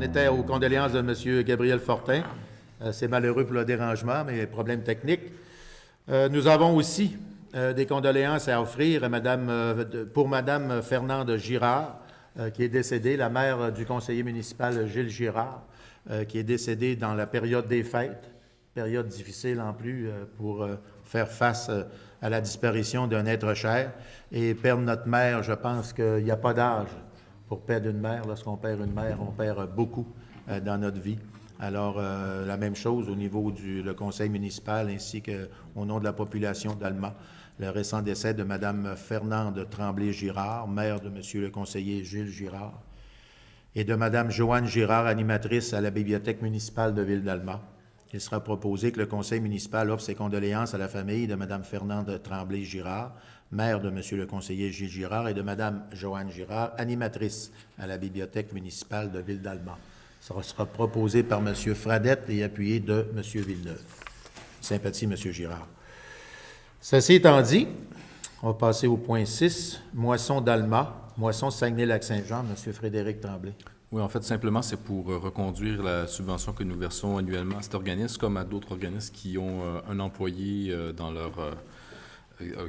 était aux condoléances de M. Gabriel Fortin. C'est malheureux pour le dérangement, mais problème technique. Nous avons aussi des condoléances à offrir pour Mme Fernande Girard, qui est décédée, la mère du conseiller municipal Gilles Girard, qui est décédée dans la période des fêtes, période difficile en plus pour faire face à la disparition d'un être cher. Et perdre notre mère, je pense qu'il n'y a pas d'âge pour perdre une mère. Lorsqu'on perd une mère, on perd beaucoup dans notre vie. Alors, la même chose au niveau du conseil municipal ainsi qu'au nom de la population d'Alma. Le récent décès de Mme Fernande Tremblay-Girard, mère de M. le conseiller Gilles Girard, et de Mme Joanne Girard, animatrice à la Bibliothèque municipale de Ville d'Alma. Il sera proposé que le conseil municipal offre ses condoléances à la famille de Mme Fernande Tremblay-Girard, mère de M. le conseiller Gilles Girard, et de Mme Joanne Girard, animatrice à la Bibliothèque municipale de Ville d'Alma. Ça sera proposé par M. Fradette et appuyé de M. Villeneuve. Sympathie, M. Girard. Ceci étant dit, on va passer au point 6, Moisson d'Alma, Moisson Saguenay-Lac-Saint-Jean, M. Frédéric Tremblay. Oui, en fait, simplement, c'est pour reconduire la subvention que nous versons annuellement à cet organisme, comme à d'autres organismes qui ont un employé dans leur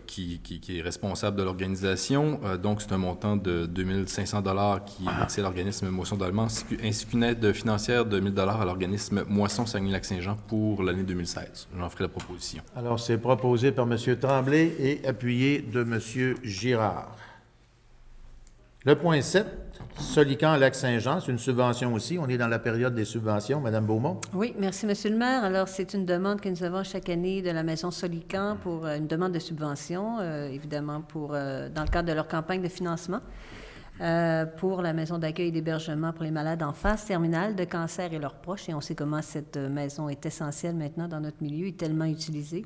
qui est responsable de l'organisation. Donc, c'est un montant de 2 500 $ qui est versé à l'organisme Moisson d'Alma, ainsi qu'une aide financière de 1 000 $ à l'organisme Moisson Saguenay-Lac-Saint-Jean pour l'année 2016. J'en ferai la proposition. Alors, c'est proposé par M. Tremblay et appuyé de M. Girard. Le point 7, Solican-Lac-Saint-Jean, c'est une subvention aussi. On est dans la période des subventions. Mme Beaumont. Oui, merci, M. le maire. Alors, c'est une demande que nous avons chaque année de la Maison Solican pour une demande de subvention, évidemment, dans le cadre de leur campagne de financement, pour la maison d'accueil et d'hébergement pour les malades en phase terminale de cancer et leurs proches. Et on sait comment cette maison est essentielle maintenant dans notre milieu et tellement utilisée.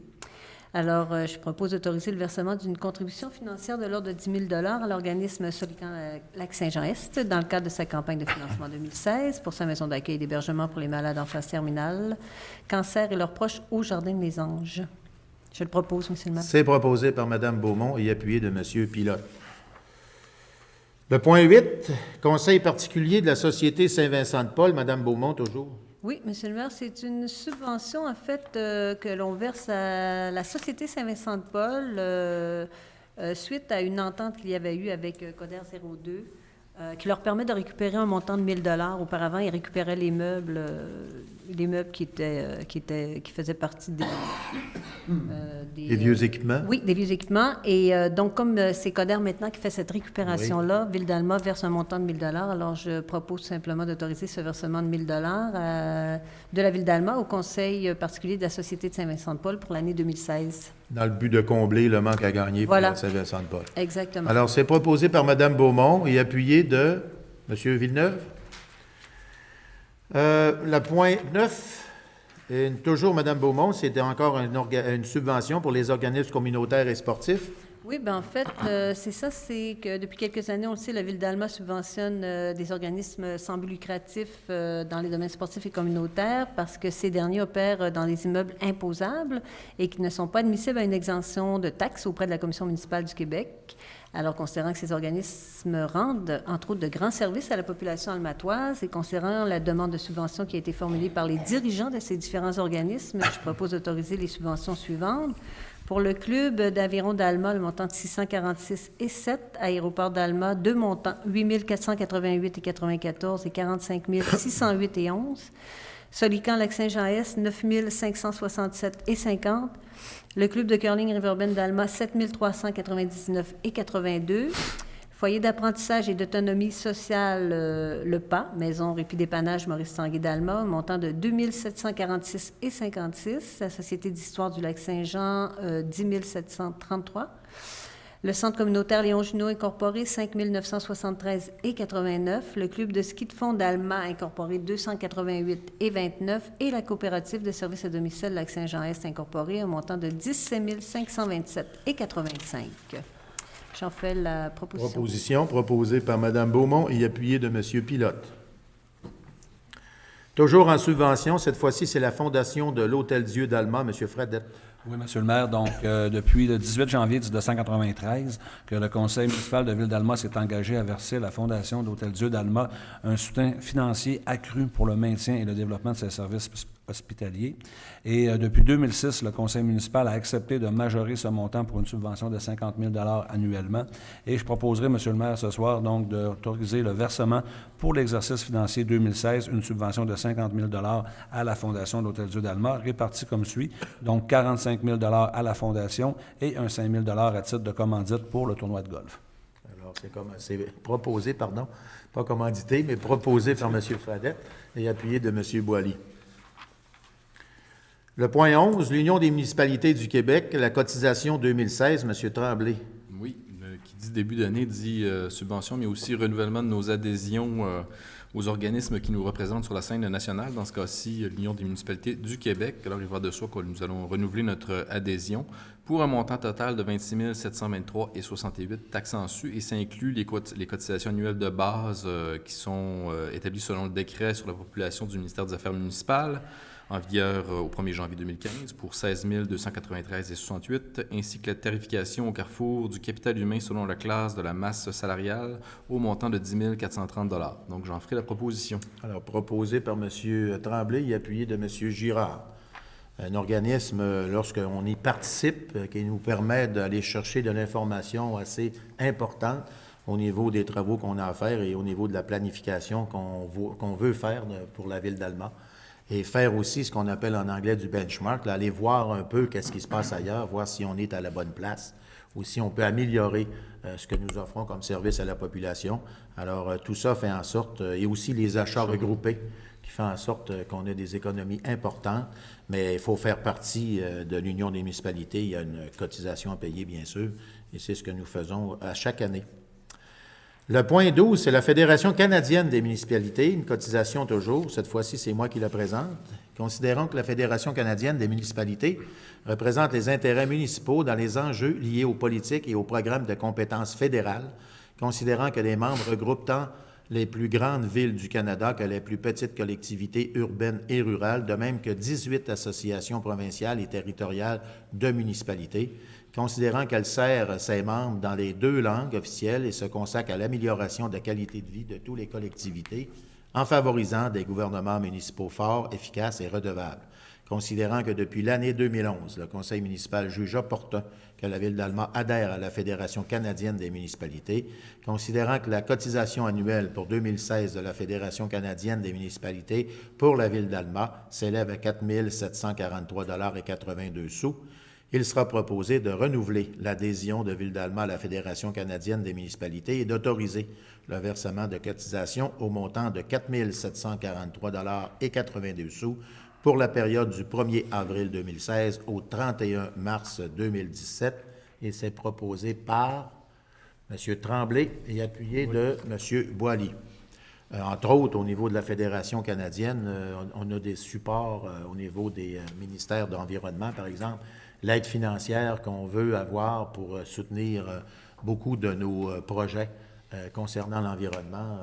Alors, je propose d'autoriser le versement d'une contribution financière de l'ordre de 10 000 $ à l'organisme Solican-Lac-Saint-Jean-Est dans le cadre de sa campagne de financement 2016 pour sa maison d'accueil et d'hébergement pour les malades en phase terminale, cancer et leurs proches au Jardin des Anges. Je le propose, M. le maire. C'est proposé par Mme Beaumont et appuyé de M. Pilote. Le point 8, Conseil particulier de la Société Saint-Vincent-de-Paul, Mme Beaumont, toujours. Oui, M. le maire, c'est une subvention, en fait, que l'on verse à la Société Saint-Vincent-de-Paul suite à une entente qu'il y avait eue avec Coder 02 qui leur permet de récupérer un montant de 1 000 $. Auparavant, ils récupéraient les meubles qui faisaient partie des vieux équipements? Oui, des vieux équipements. Et donc, comme c'est Coder maintenant qui fait cette récupération-là, Ville d'Alma verse un montant de 1 000 $. Alors, je propose simplement d'autoriser ce versement de 1 000 $ de la Ville d'Alma au Conseil particulier de la Société de Saint-Vincent-de-Paul pour l'année 2016. Dans le but de combler le manque à gagner pour Saint-Vincent-de-Paul. Exactement. Alors, c'est proposé par Mme Beaumont et appuyé de M. Villeneuve. Le point 9, toujours Mme Beaumont, c'était encore une subvention pour les organismes communautaires et sportifs. Oui, bien en fait, c'est ça, c'est que depuis quelques années, on le sait, la Ville d'Alma subventionne des organismes sans but lucratif dans les domaines sportifs et communautaires parce que ces derniers opèrent dans des immeubles imposables et qui ne sont pas admissibles à une exemption de taxes auprès de la Commission municipale du Québec. Alors, considérant que ces organismes rendent, entre autres, de grands services à la population almatoise et considérant la demande de subvention qui a été formulée par les dirigeants de ces différents organismes, je propose d'autoriser les subventions suivantes. Pour le club d'aviron d'Alma, le montant de 646,7 $. Aéroport d'Alma, deux montants, 8 488,94 et 45 608,11 $. Solican Lac-Saint-Jean-Est, 9 567,50 $. Le club de curling Riverbend d'Alma, 7 399,82 $. Foyer d'apprentissage et d'autonomie sociale, le PA, Maison Répit dépannage Maurice Tanguay d'Alma, montant de 2 746,56 $. La Société d'histoire du Lac-Saint-Jean, 10 733 $. Le Centre communautaire Léon Junot incorporé, 5 973,89 $. Le club de ski de fond d'Alma incorporé, 288,29 $. Et la coopérative de services à domicile Lac-Saint-Jean-Est incorporé, un montant de 17 527,85 $. J'en fais la proposition. Proposition proposée par Mme Beaumont et appuyée de M. Pilote. Toujours en subvention, cette fois-ci, c'est la Fondation de l'Hôtel-Dieu d'Alma, M. Fradette. Oui, Monsieur le maire. Donc, depuis le 18 janvier 1993, que le conseil municipal de Ville-d'Alma s'est engagé à verser à la Fondation d'Hôtel-Dieu d'Alma un soutien financier accru pour le maintien et le développement de ses services hospitaliers. Et depuis 2006, le conseil municipal a accepté de majorer ce montant pour une subvention de 50 000 annuellement. Et je proposerai, Monsieur le maire, ce soir, donc, d'autoriser le versement pour l'exercice financier 2016, une subvention de 50 000 à la Fondation d'Hôtel-Dieu d'Alma, répartie comme suit. Donc, 45 000 à la Fondation et un 5 000 à titre de commandite pour le tournoi de golf. Alors, c'est proposé, pardon, pas commandité, mais proposé par M. Fradette et appuyé de M. Boily. Le point 11, l'Union des municipalités du Québec, la cotisation 2016, M. Tremblay. Oui, qui dit début d'année dit subvention, mais aussi renouvellement de nos adhésions aux organismes qui nous représentent sur la scène nationale, dans ce cas-ci, l'Union des municipalités du Québec. Alors, il va de soi que nous allons renouveler notre adhésion pour un montant total de 26 723,68 taxes en su, et ça inclut les cotisations annuelles de base qui sont établies selon le décret sur la population du ministère des Affaires municipales, en vigueur au 1er janvier 2015 pour 16 293,68, ainsi que la tarification au carrefour du capital humain selon la classe de la masse salariale au montant de 10 430 $. Donc, j'en ferai la proposition. Alors, proposé par M. Tremblay et appuyé de M. Girard. Un organisme, lorsqu'on y participe, qui nous permet d'aller chercher de l'information assez importante au niveau des travaux qu'on a à faire et au niveau de la planification qu'on veut faire pour la ville d'Alma. Et faire aussi ce qu'on appelle en anglais du benchmark, là, aller voir un peu qu'est-ce qui se passe ailleurs, voir si on est à la bonne place ou si on peut améliorer ce que nous offrons comme service à la population. Alors, tout ça fait en sorte, et aussi les achats regroupés, qui fait en sorte qu'on ait des économies importantes, mais il faut faire partie de l'Union des municipalités. Il y a une cotisation à payer, bien sûr, et c'est ce que nous faisons à chaque année. Le point 12, c'est la Fédération canadienne des municipalités, une cotisation toujours. Cette fois-ci, c'est moi qui la présente. Considérons que la Fédération canadienne des municipalités représente les intérêts municipaux dans les enjeux liés aux politiques et aux programmes de compétences fédérales, considérant que les membres regroupent tant les plus grandes villes du Canada que les plus petites collectivités urbaines et rurales, de même que 18 associations provinciales et territoriales de municipalités, considérant qu'elle sert ses membres dans les 2 langues officielles et se consacre à l'amélioration de la qualité de vie de toutes les collectivités, en favorisant des gouvernements municipaux forts, efficaces et redevables. Considérant que depuis l'année 2011, le Conseil municipal juge opportun que la Ville d'Alma adhère à la Fédération canadienne des municipalités, considérant que la cotisation annuelle pour 2016 de la Fédération canadienne des municipalités pour la Ville d'Alma s'élève à 4 743,82 $, il sera proposé de renouveler l'adhésion de Ville d'Alma à la Fédération canadienne des municipalités et d'autoriser le versement de cotisations au montant de 4 743,82 $ pour la période du 1er avril 2016 au 31 mars 2017. Et c'est proposé par M. Tremblay et appuyé de M. Boily. Entre autres, au niveau de la Fédération canadienne, on a des supports au niveau des ministères de l'Environnement, par exemple, l'aide financière qu'on veut avoir pour soutenir beaucoup de nos projets concernant l'environnement.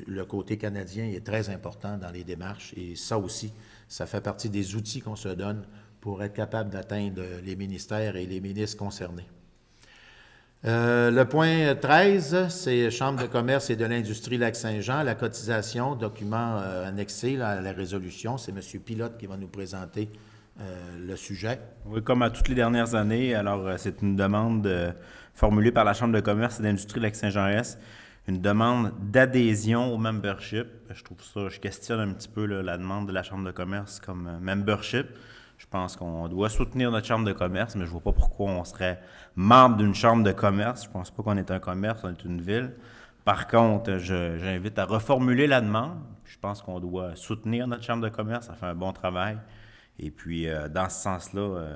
Le côté canadien est très important dans les démarches et ça aussi, ça fait partie des outils qu'on se donne pour être capable d'atteindre les ministères et les ministres concernés. Le point 13, c'est Chambre de commerce et de l'industrie Lac-Saint-Jean, la cotisation, document annexé à la résolution. C'est M. Pilote qui va nous présenter le sujet. Oui, comme à toutes les dernières années, alors c'est une demande formulée par la Chambre de commerce et d'industrie Lac-Saint-Jean-Est, une demande d'adhésion au membership. Je questionne un petit peu la demande de la Chambre de commerce comme membership. Je pense qu'on doit soutenir notre Chambre de commerce, mais je ne vois pas pourquoi on serait membre d'une Chambre de commerce. Je ne pense pas qu'on est un commerce, on est une ville. Par contre, j'invite à reformuler la demande. Je pense qu'on doit soutenir notre Chambre de commerce, ça fait un bon travail. Et puis, dans ce sens-là,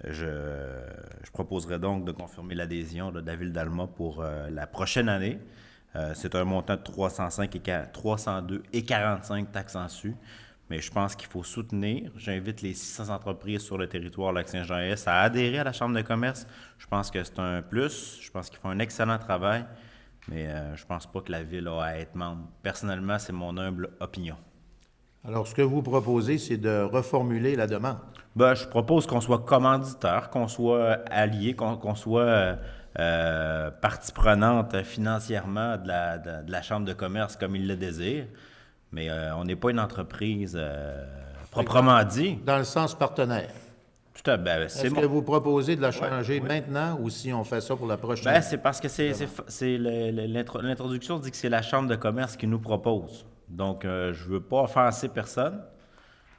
je proposerai donc de confirmer l'adhésion de la Ville d'Alma pour la prochaine année. C'est un montant de 302,45 taxes en su. Mais je pense qu'il faut soutenir. J'invite les 600 entreprises sur le territoire Lac-Saint-Jean-Est à adhérer à la Chambre de commerce. Je pense que c'est un plus. Je pense qu'ils font un excellent travail. Mais je ne pense pas que la Ville a à être membre. Personnellement, c'est mon humble opinion. Alors, ce que vous proposez, c'est de reformuler la demande. Ben, je propose qu'on soit commanditaire, qu'on soit allié, qu'on soit partie prenante financièrement de la Chambre de commerce comme il le désire. Mais on n'est pas une entreprise proprement dit. Dans le sens partenaire. Tout à fait. Est-ce que vous proposez de la changer maintenant ou si on fait ça pour la prochaine? Ben, c'est parce que l'introduction dit que c'est la Chambre de commerce qui nous propose. Donc, je ne veux pas offenser personne.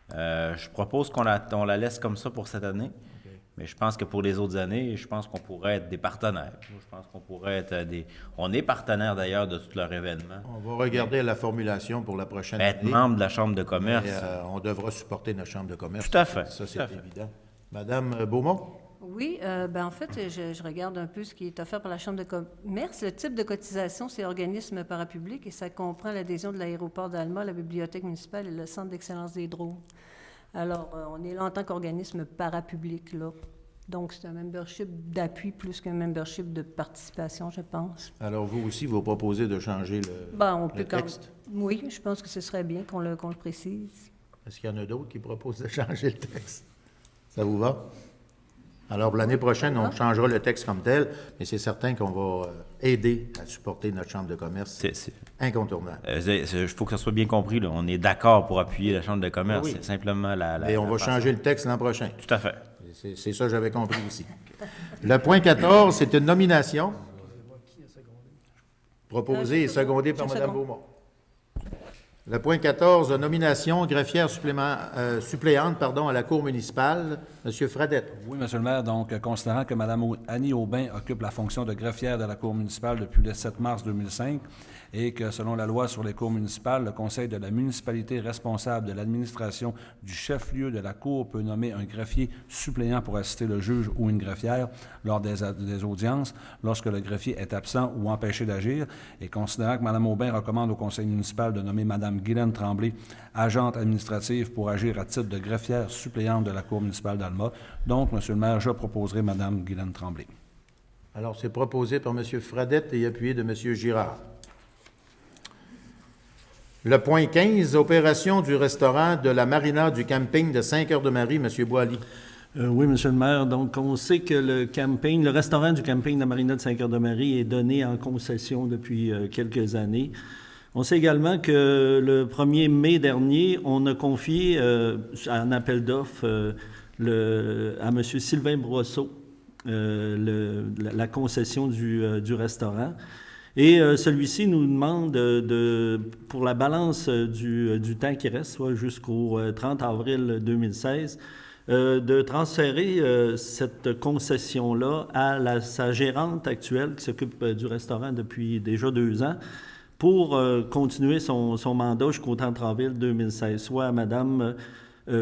Je propose qu'on la laisse comme ça pour cette année. Okay. Mais je pense que pour les autres années, je pense qu'on pourrait être des partenaires. Je pense qu'on pourrait être On est partenaires d'ailleurs de tout leur événement. On va regarder la formulation pour la prochaine année. Être membre de la Chambre de commerce. Mais, on devra supporter notre Chambre de commerce. Tout à fait. Ça, c'est évident. Madame Beaumont? Oui, en fait, je regarde un peu ce qui est offert par la Chambre de commerce. Le type de cotisation, c'est organisme parapublic et ça comprend l'adhésion de l'aéroport d'Alma, la bibliothèque municipale et le Centre d'excellence des drones. Alors, on est là en tant qu'organisme parapublic, là. Donc, c'est un membership d'appui plus qu'un membership de participation, je pense. Alors, vous aussi, vous proposez de changer le texte? Oui, je pense que ce serait bien qu'on le précise. Est-ce qu'il y en a d'autres qui proposent de changer le texte? Ça vous va? Alors, l'année prochaine, on changera le texte comme tel, mais c'est certain qu'on va aider à supporter notre Chambre de commerce. C'est incontournable. Il faut que ça soit bien compris, là. On est d'accord pour appuyer la Chambre de commerce. Oui. C'est simplement Et on va changer le texte l'an prochain. Tout à fait. C'est ça que j'avais compris aussi. Le point 14, c'est une nomination proposée et secondée par Mme Beaumont. Le point 14, nomination greffière suppléante à la Cour municipale. M. Fradette. Oui, M. le maire. Donc, considérant que Mme Annie Aubin occupe la fonction de greffière de la Cour municipale depuis le 7 mars 2005 et que, selon la loi sur les cours municipales, le conseil de la municipalité responsable de l'administration du chef-lieu de la Cour peut nommer un greffier suppléant pour assister le juge ou une greffière lors des audiences lorsque le greffier est absent ou empêché d'agir. Et considérant que Mme Aubin recommande au conseil municipal de nommer Mme Guylaine Tremblay, agente administrative pour agir à titre de greffière suppléante de la Cour municipale d'Alma. Donc, M. le maire, je proposerai Mme Guylaine Tremblay. Alors, c'est proposé par M. Fradette et appuyé de M. Girard. Le point 15, opération du restaurant de la marina du camping de Saint-Cœur-de-Marie, M. Boily. Oui, M. le maire. Donc, on sait que le restaurant du camping de la marina de Saint-Cœur-de-Marie est donné en concession depuis quelques années. On sait également que le 1er mai dernier, on a confié un appel d'offres à M. Sylvain Brosseau la concession du restaurant. Et celui-ci nous demande, pour la balance du temps qui reste, soit jusqu'au 30 avril 2016, de transférer cette concession-là à sa gérante actuelle qui s'occupe du restaurant depuis déjà 2 ans pour continuer son mandat jusqu'au 30 avril 2016, soit à Mme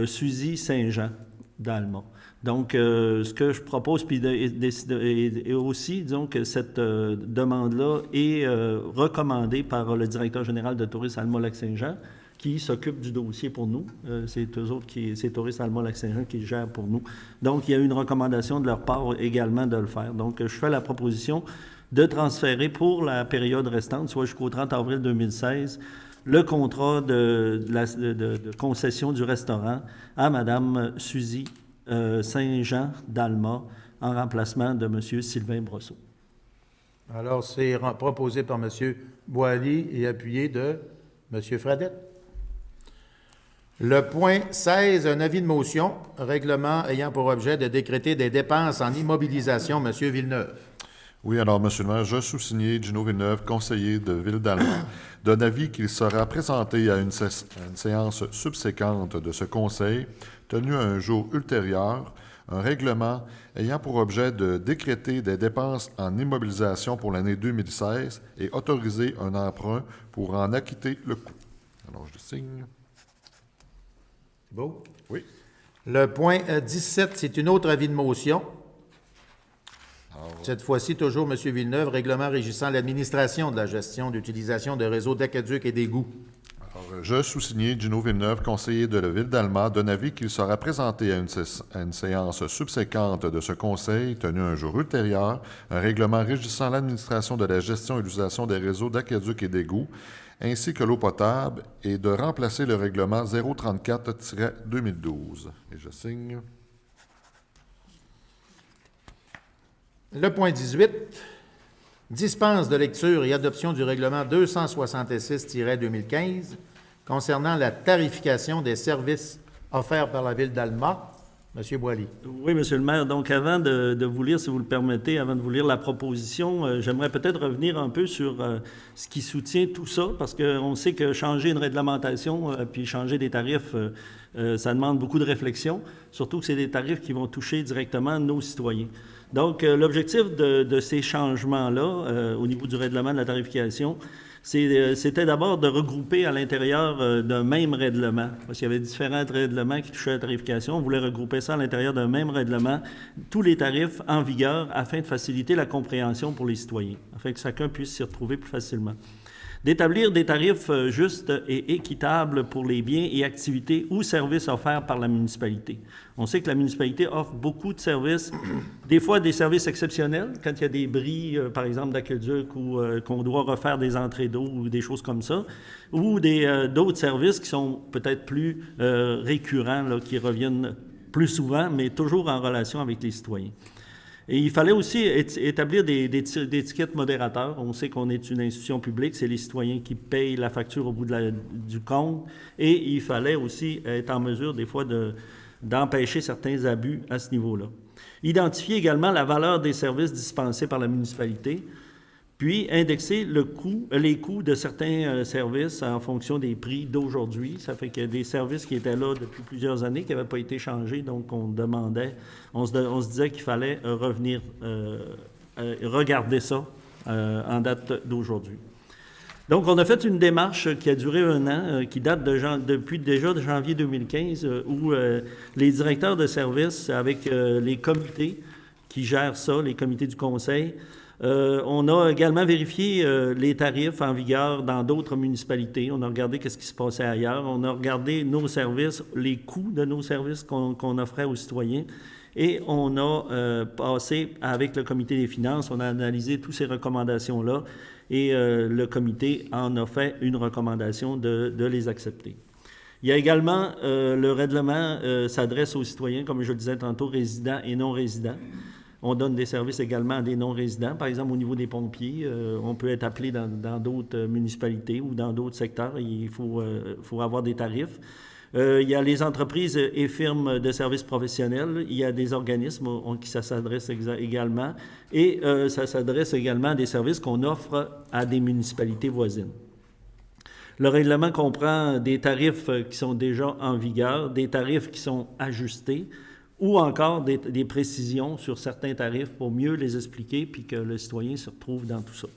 Suzy Saint-Jean d'Alma. Donc, ce que je propose, puis et aussi, disons que cette demande-là est recommandée par le directeur général de Tourisme Alma-Lac-Saint-Jean, qui s'occupe du dossier pour nous. C'est eux autres c'est Tourisme Alma-Lac-Saint-Jean qui gère pour nous. Donc, il y a une recommandation de leur part également de le faire. Donc, je fais la proposition de transférer pour la période restante, soit jusqu'au 30 avril 2016, le contrat de concession du restaurant à Mme Suzy Saint-Jean d'Alma en remplacement de M. Sylvain Brosseau. Alors, c'est proposé par M. Boily et appuyé de M. Fradette. Le point 16, un avis de motion, règlement ayant pour objet de décréter des dépenses en immobilisation. M. Villeneuve. Oui, alors, M. le maire, je sous-signé Gino Villeneuve, conseiller de Ville d'Alma, d'un avis qu'il sera présenté à une séance subséquente de ce conseil, tenu un jour ultérieur, un règlement ayant pour objet de décréter des dépenses en immobilisation pour l'année 2016 et autoriser un emprunt pour en acquitter le coût. Alors, je signe. C'est beau? Oui. Le point 17, c'est une autre avis de motion. Cette fois-ci, toujours M. Villeneuve, règlement régissant l'administration de la gestion d'utilisation de réseaux d'aqueducs et d'égouts. Alors, je sous-signé Gino Villeneuve, conseiller de la Ville d'Alma, d'un avis qu'il sera présenté à une séance subséquente de ce conseil, tenu un jour ultérieur, un règlement régissant l'administration de la gestion et l'utilisation des réseaux d'aqueducs et d'égouts, ainsi que l'eau potable, et de remplacer le règlement 034-2012. Et je signe. Le point 18, dispense de lecture et adoption du règlement 266-2015 concernant la tarification des services offerts par la Ville d'Alma. Monsieur Boily. Oui, Monsieur le maire. Donc, avant de vous lire, si vous le permettez, avant de vous lire la proposition, j'aimerais peut-être revenir un peu sur ce qui soutient tout ça, parce qu'on sait que changer une réglementation puis changer des tarifs, ça demande beaucoup de réflexion, surtout que c'est des tarifs qui vont toucher directement nos citoyens. Donc, l'objectif de ces changements-là, au niveau du règlement de la tarification, c'était d'abord de regrouper à l'intérieur d'un même règlement, parce qu'il y avait différents règlements qui touchaient à la tarification. On voulait regrouper ça à l'intérieur d'un même règlement, tous les tarifs en vigueur, afin de faciliter la compréhension pour les citoyens, afin que chacun puisse s'y retrouver plus facilement. D'établir des tarifs justes et équitables pour les biens et activités ou services offerts par la municipalité. On sait que la municipalité offre beaucoup de services, des fois des services exceptionnels, quand il y a des bris, par exemple, d'aqueduc ou qu'on doit refaire des entrées d'eau ou des choses comme ça, ou d'autres services qui sont peut-être plus récurrents, là, qui reviennent plus souvent, mais toujours en relation avec les citoyens. Et il fallait aussi établir des étiquettes modérateurs. On sait qu'on est une institution publique, c'est les citoyens qui payent la facture au bout du compte. Et il fallait aussi être en mesure, des fois, d'empêcher certains abus à ce niveau-là. Identifier également la valeur des services dispensés par la municipalité, puis indexer les coûts de certains services en fonction des prix d'aujourd'hui. Ça fait qu'il y a des services qui étaient là depuis plusieurs années, qui n'avaient pas été changés, donc on se disait qu'il fallait revenir regarder ça en date d'aujourd'hui. Donc, on a fait une démarche qui a duré 1 an, qui date depuis déjà de janvier 2015, où les directeurs de services, avec les comités qui gèrent ça, les comités du conseil, on a également vérifié les tarifs en vigueur dans d'autres municipalités. On a regardé ce qui se passait ailleurs. On a regardé nos services, les coûts de nos services qu'on offrait aux citoyens. Et on a passé avec le comité des finances, on a analysé toutes ces recommandations-là et le comité en a fait une recommandation de les accepter. Il y a également, le règlement s'adresse aux citoyens, comme je le disais tantôt, résidents et non-résidents. On donne des services également à des non-résidents. Par exemple, au niveau des pompiers, on peut être appelé dans d'autres municipalités ou dans d'autres secteurs. Il faut avoir des tarifs. Il y a les entreprises et firmes de services professionnels. Il y a des organismes qui ça s'adresse également. Et ça s'adresse également à des services qu'on offre à des municipalités voisines. Le règlement comprend des tarifs qui sont déjà en vigueur, des tarifs qui sont ajustés, ou encore des précisions sur certains tarifs pour mieux les expliquer puis que le citoyen se retrouve dans tout ça.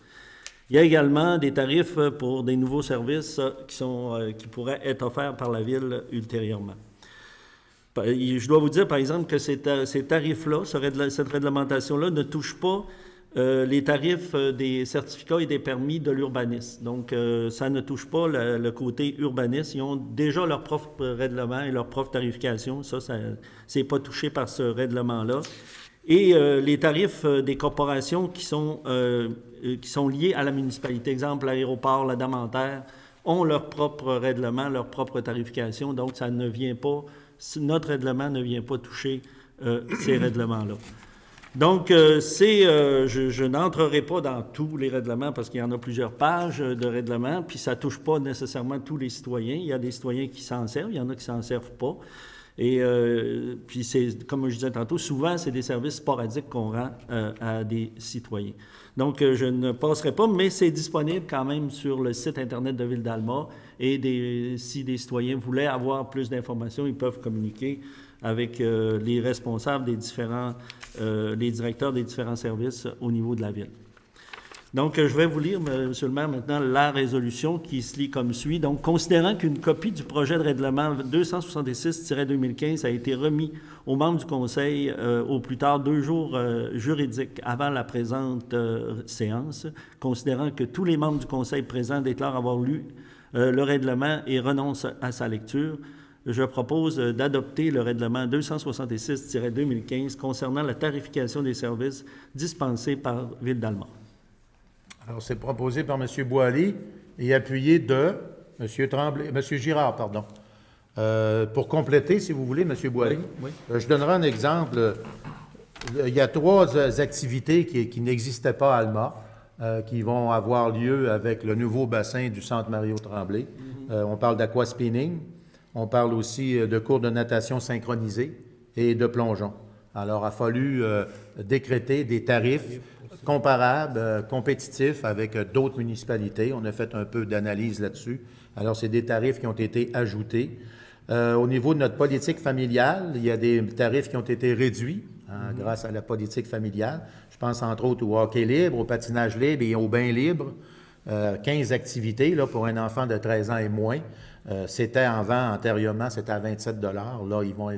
Il y a également des tarifs pour des nouveaux services qui pourraient être offerts par la Ville ultérieurement. Je dois vous dire, par exemple, que ces tarifs-là, cette réglementation-là ne touche pas les tarifs des certificats et des permis de l'urbanisme. Donc, ça ne touche pas le côté urbaniste. Ils ont déjà leur propre règlement et leur propre tarification. Ça c'est pas touché par ce règlement-là. Et les tarifs des corporations qui sont liées à la municipalité, exemple l'aéroport, la Dame-en-Terre, ont leur propre règlement, leur propre tarification. Donc, notre règlement ne vient pas toucher ces règlements-là. Donc, je n'entrerai pas dans tous les règlements parce qu'il y en a plusieurs pages de règlements, puis ça ne touche pas nécessairement tous les citoyens. Il y a des citoyens qui s'en servent, il y en a qui ne s'en servent pas. Et puis, comme je disais tantôt, souvent, c'est des services sporadiques qu'on rend à des citoyens. Donc, je ne passerai pas, mais c'est disponible quand même sur le site Internet de Ville d'Alma. Et si des citoyens voulaient avoir plus d'informations, ils peuvent communiquer avec les responsables les directeurs des différents services au niveau de la Ville. Donc, je vais vous lire, Monsieur le maire, maintenant la résolution qui se lit comme suit. Donc, considérant qu'une copie du projet de règlement 266-2015 a été remis aux membres du Conseil au plus tard 2 jours juridiques avant la présente séance, considérant que tous les membres du Conseil présents déclarent avoir lu le règlement et renoncent à sa lecture, je propose d'adopter le règlement 266-2015 concernant la tarification des services dispensés par Ville d'Alma. Alors, c'est proposé par M. Boily et appuyé de M. Girard, pardon. Pour compléter, si vous voulez, M. Boily, oui. Je donnerai un exemple. il y a 3 activités qui n'existaient pas à Alma, qui vont avoir lieu avec le nouveau bassin du Centre Mario-Tremblay. On parle d'aquaspinning, on parle aussi de cours de natation synchronisés et de plongeon. Alors, il a fallu décréter des tarifs comparables, compétitifs avec d'autres municipalités. On a fait un peu d'analyse là-dessus. Alors, c'est des tarifs qui ont été ajoutés. Au niveau de notre politique familiale, il y a des tarifs qui ont été réduits grâce à la politique familiale. Je pense entre autres au hockey libre, au patinage libre et au bain libre. 15 activités là, pour un enfant de 13 ans et moins. C'était antérieurement, c'était à 27 $. Là, ils vont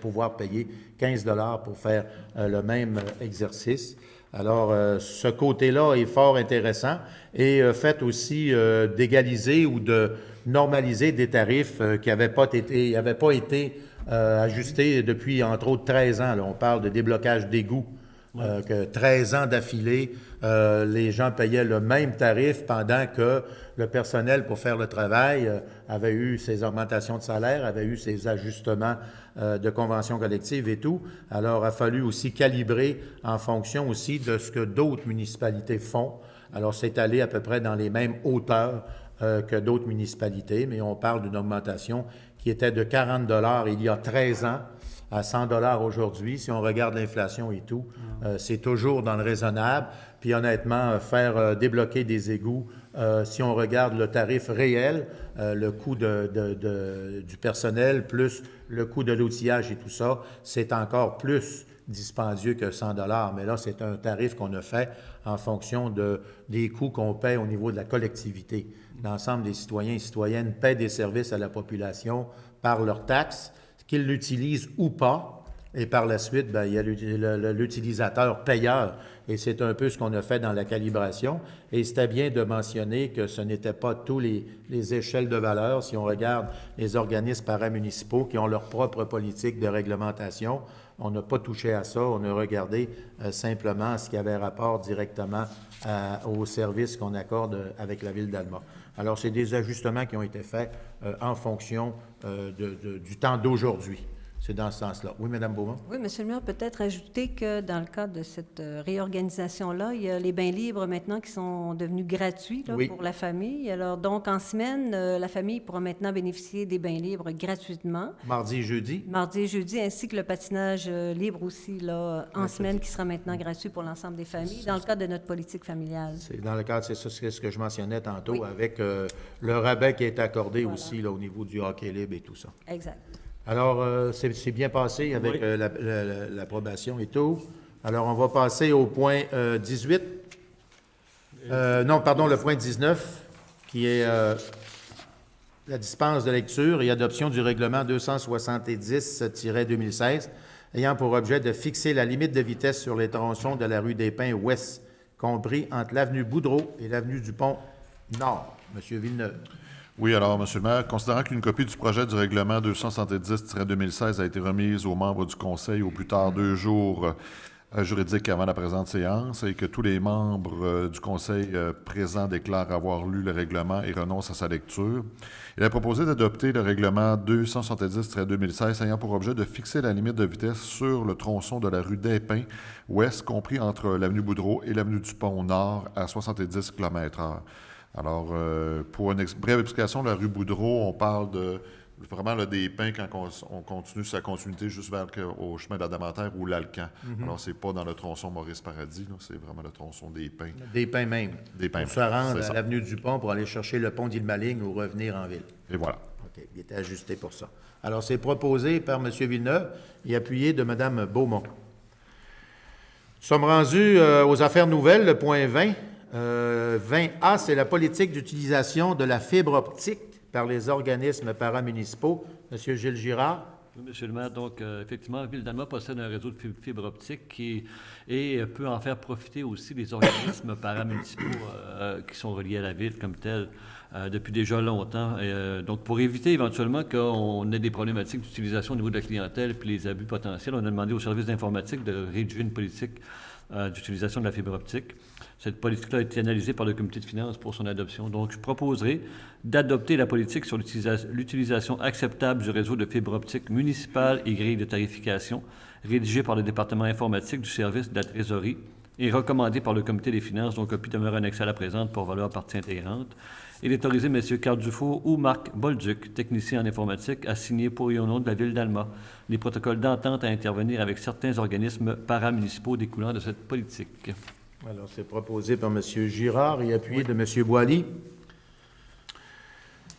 pouvoir payer 15 $ pour faire le même exercice. Alors, ce côté-là est fort intéressant et fait aussi d'égaliser ou de normaliser des tarifs qui n'avaient pas été ajustés depuis, entre autres, 13 ans. Là, on parle de déblocage d'égouts. Que 13 ans d'affilée, les gens payaient le même tarif pendant que le personnel pour faire le travail avait eu ses augmentations de salaire, avait eu ses ajustements de conventions collectives et tout. Alors, il a fallu aussi calibrer en fonction aussi de ce que d'autres municipalités font. Alors, c'est allé à peu près dans les mêmes hauteurs que d'autres municipalités, mais on parle d'une augmentation qui était de 40 $ il y a 13 ans à 100 $ aujourd'hui. Si on regarde l'inflation et tout, c'est toujours dans le raisonnable. Puis honnêtement, faire débloquer des égouts, si on regarde le tarif réel, le coût du personnel plus le coût de l'outillage et tout ça, c'est encore plus dispendieux que 100 $. Mais là, c'est un tarif qu'on a fait en fonction des coûts qu'on paie au niveau de la collectivité. L'ensemble des citoyens et citoyennes paient des services à la population par leurs taxes, qu'ils l'utilisent ou pas, et par la suite, bien, il y a l'utilisateur payeur, et c'est un peu ce qu'on a fait dans la calibration, et c'était bien de mentionner que ce n'était pas tous les échelles de valeur. Si on regarde les organismes paramunicipaux qui ont leur propre politique de réglementation, on n'a pas touché à ça, on a regardé simplement ce qui avait rapport directement aux services qu'on accorde avec la Ville d'Alma. Alors, c'est des ajustements qui ont été faits en fonction du temps d'aujourd'hui. C'est dans ce sens-là. Oui, Mme Beaumont? Oui, M. le maire, peut-être ajouter que dans le cadre de cette réorganisation-là, il y a les bains libres maintenant qui sont devenus gratuits là, pour la famille. Alors, donc, en semaine, la famille pourra maintenant bénéficier des bains libres gratuitement. Mardi et jeudi? Mardi et jeudi, ainsi que le patinage libre aussi, là, en semaine, qui sera maintenant gratuit pour l'ensemble des familles, dans le cadre de notre politique familiale. C'est dans le cadre, c'est ça, c'est ce que je mentionnais tantôt, avec le rabais qui est accordé aussi là, au niveau du hockey libre et tout ça. Exact. Alors, c'est bien passé avec l'approbation et tout. Alors, on va passer au point 18. Le point 19, qui est la dispense de lecture et adoption du règlement 270-2016, ayant pour objet de fixer la limite de vitesse sur les tronçons de la rue des Pins ouest, compris entre l'avenue Boudreau et l'avenue du Pont Nord. Monsieur Villeneuve. Oui, alors, M. le maire, considérant qu'une copie du projet du règlement 270-2016 a été remise aux membres du Conseil au plus tard 2 jours juridiques avant la présente séance et que tous les membres du Conseil présents déclarent avoir lu le règlement et renoncent à sa lecture, il a proposé d'adopter le règlement 270-2016 ayant pour objet de fixer la limite de vitesse sur le tronçon de la rue des Pins ouest, compris entre l'avenue Boudreau et l'avenue du Pont Nord, à 70 km/h. Alors, pour une brève explication, la rue Boudreau, on parle vraiment des Pins quand on continue sa continuité juste au chemin d'Adamantère ou l'Alcan. Alors, c'est pas dans le tronçon Maurice-Paradis, c'est vraiment le tronçon des Pins. Des Pins même. Des Pins. Pour se rendre à l'avenue du Pont pour aller chercher le pont d'Île-Maligne ou revenir en ville. Et voilà. OK, il était ajusté pour ça. Alors, c'est proposé par M. Villeneuve et appuyé de Mme Beaumont. Nous sommes rendus aux affaires nouvelles, le point 20. 20A, c'est la politique d'utilisation de la fibre optique par les organismes paramunicipaux. Monsieur Gilles Girard. Oui, Monsieur le maire, donc effectivement, la Ville d'Alma possède un réseau de fibre optique et peut en faire profiter aussi les organismes paramunicipaux qui sont reliés à la Ville comme tels depuis déjà longtemps. Donc, pour éviter éventuellement qu'on ait des problématiques d'utilisation au niveau de la clientèle puis les abus potentiels, on a demandé aux services d'informatique de rédiger une politique d'utilisation de la fibre optique. Cette politique-là a été analysée par le comité de finances pour son adoption. Donc, je proposerai d'adopter la politique sur l'utilisation acceptable du réseau de fibre optique municipale et grille de tarification, rédigée par le département informatique du service de la trésorerie et recommandée par le comité des finances, dont copie demeure annexée à la présente pour valoir partie intégrante, et d'autoriser M. Carl Dufour ou Marc Bolduc, technicien en informatique, à signer pour et au nom de la Ville d'Alma les protocoles d'entente à intervenir avec certains organismes paramunicipaux découlant de cette politique. Alors, c'est proposé par M. Girard et appuyé de M. Boily.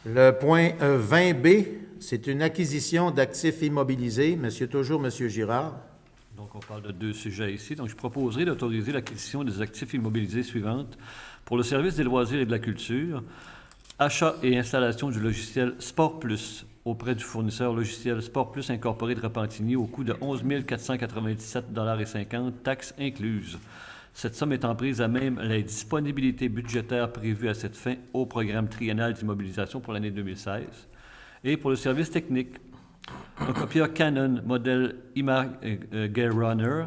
Le point 20B, c'est une acquisition d'actifs immobilisés. Toujours M. Girard. Donc, on parle de deux sujets ici. Donc, je proposerai d'autoriser l'acquisition des actifs immobilisés suivantes pour le service des loisirs et de la culture, achat et installation du logiciel Sport Plus auprès du fournisseur logiciel Sport Plus incorporé de Repentigny au coût de 11 497,50 $, taxes incluses. Cette somme étant prise à même les disponibilités budgétaires prévues à cette fin au programme triennal d'immobilisation pour l'année 2016. Et pour le service technique, un copieur Canon modèle Imagerunner,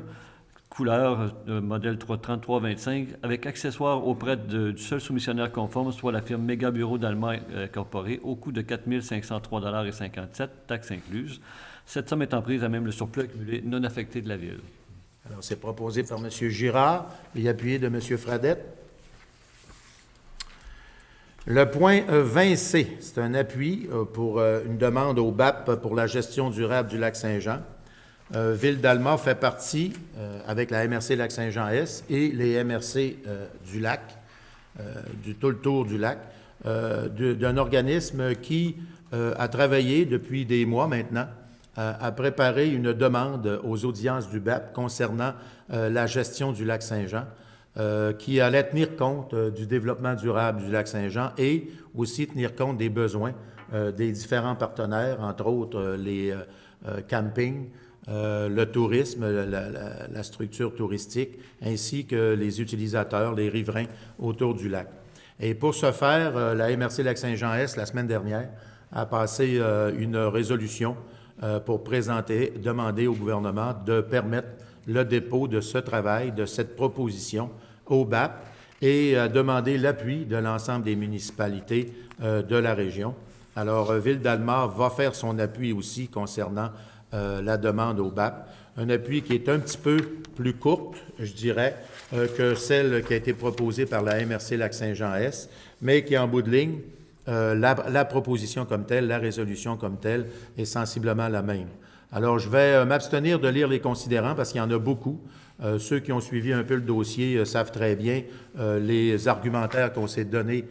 couleur modèle 3325, avec accessoires auprès du seul soumissionnaire conforme, soit la firme Méga Bureau d'Allemagne incorporée, au coût de 4 503,57 $, taxes incluses. Cette somme étant prise à même le surplus accumulé non affecté de la Ville. Alors, c'est proposé par M. Girard et appuyé de M. Fradette. Le point 20C, c'est un appui pour une demande au BAP pour la gestion durable du lac Saint-Jean. Ville d'Alma fait partie, avec la MRC Lac-Saint-Jean-Est et les MRC du lac, tout le tour du lac, d'un organisme qui a travaillé depuis des mois maintenant à préparer une demande aux audiences du BAP concernant la gestion du lac Saint-Jean, qui allait tenir compte du développement durable du lac Saint-Jean et aussi tenir compte des besoins des différents partenaires, entre autres les campings, le tourisme, la structure touristique, ainsi que les utilisateurs, les riverains autour du lac. Et pour ce faire, la MRC Lac-Saint-Jean-Est, la semaine dernière, a passé une résolution pour demander au gouvernement de permettre le dépôt de ce travail, de cette proposition au BAP et demander l'appui de l'ensemble des municipalités de la région. Alors, Ville d'Alma va faire son appui aussi concernant la demande au BAP, un appui qui est un petit peu plus courte, je dirais, que celle qui a été proposée par la MRC Lac-Saint-Jean-Est, mais qui, en bout de ligne, la proposition comme telle, la résolution comme telle, est sensiblement la même. Alors, je vais m'abstenir de lire les considérants parce qu'il y en a beaucoup. Ceux qui ont suivi un peu le dossier savent très bien les argumentaires qu'on s'est donnés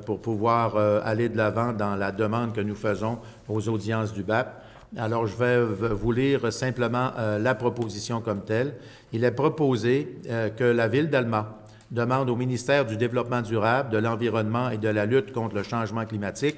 pour pouvoir aller de l'avant dans la demande que nous faisons aux audiences du BAP. Alors, je vais vous lire simplement la proposition comme telle. Il est proposé que la Ville d'Alma demande au ministère du Développement durable, de l'Environnement et de la lutte contre le changement climatique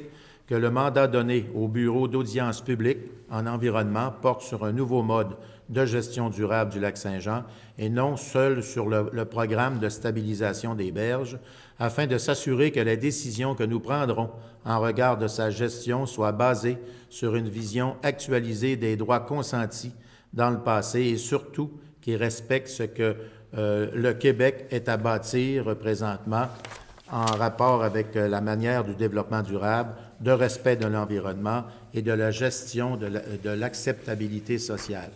que le mandat donné au Bureau d'audience publique en environnement porte sur un nouveau mode de gestion durable du lac Saint-Jean et non seul sur le programme de stabilisation des berges, afin de s'assurer que les décisions que nous prendrons en regard de sa gestion soient basées sur une vision actualisée des droits consentis dans le passé et surtout qui respectent ce que le Québec est à bâtir présentement en rapport avec la manière du développement durable, de respect de l'environnement et de la gestion de l'acceptabilité sociale.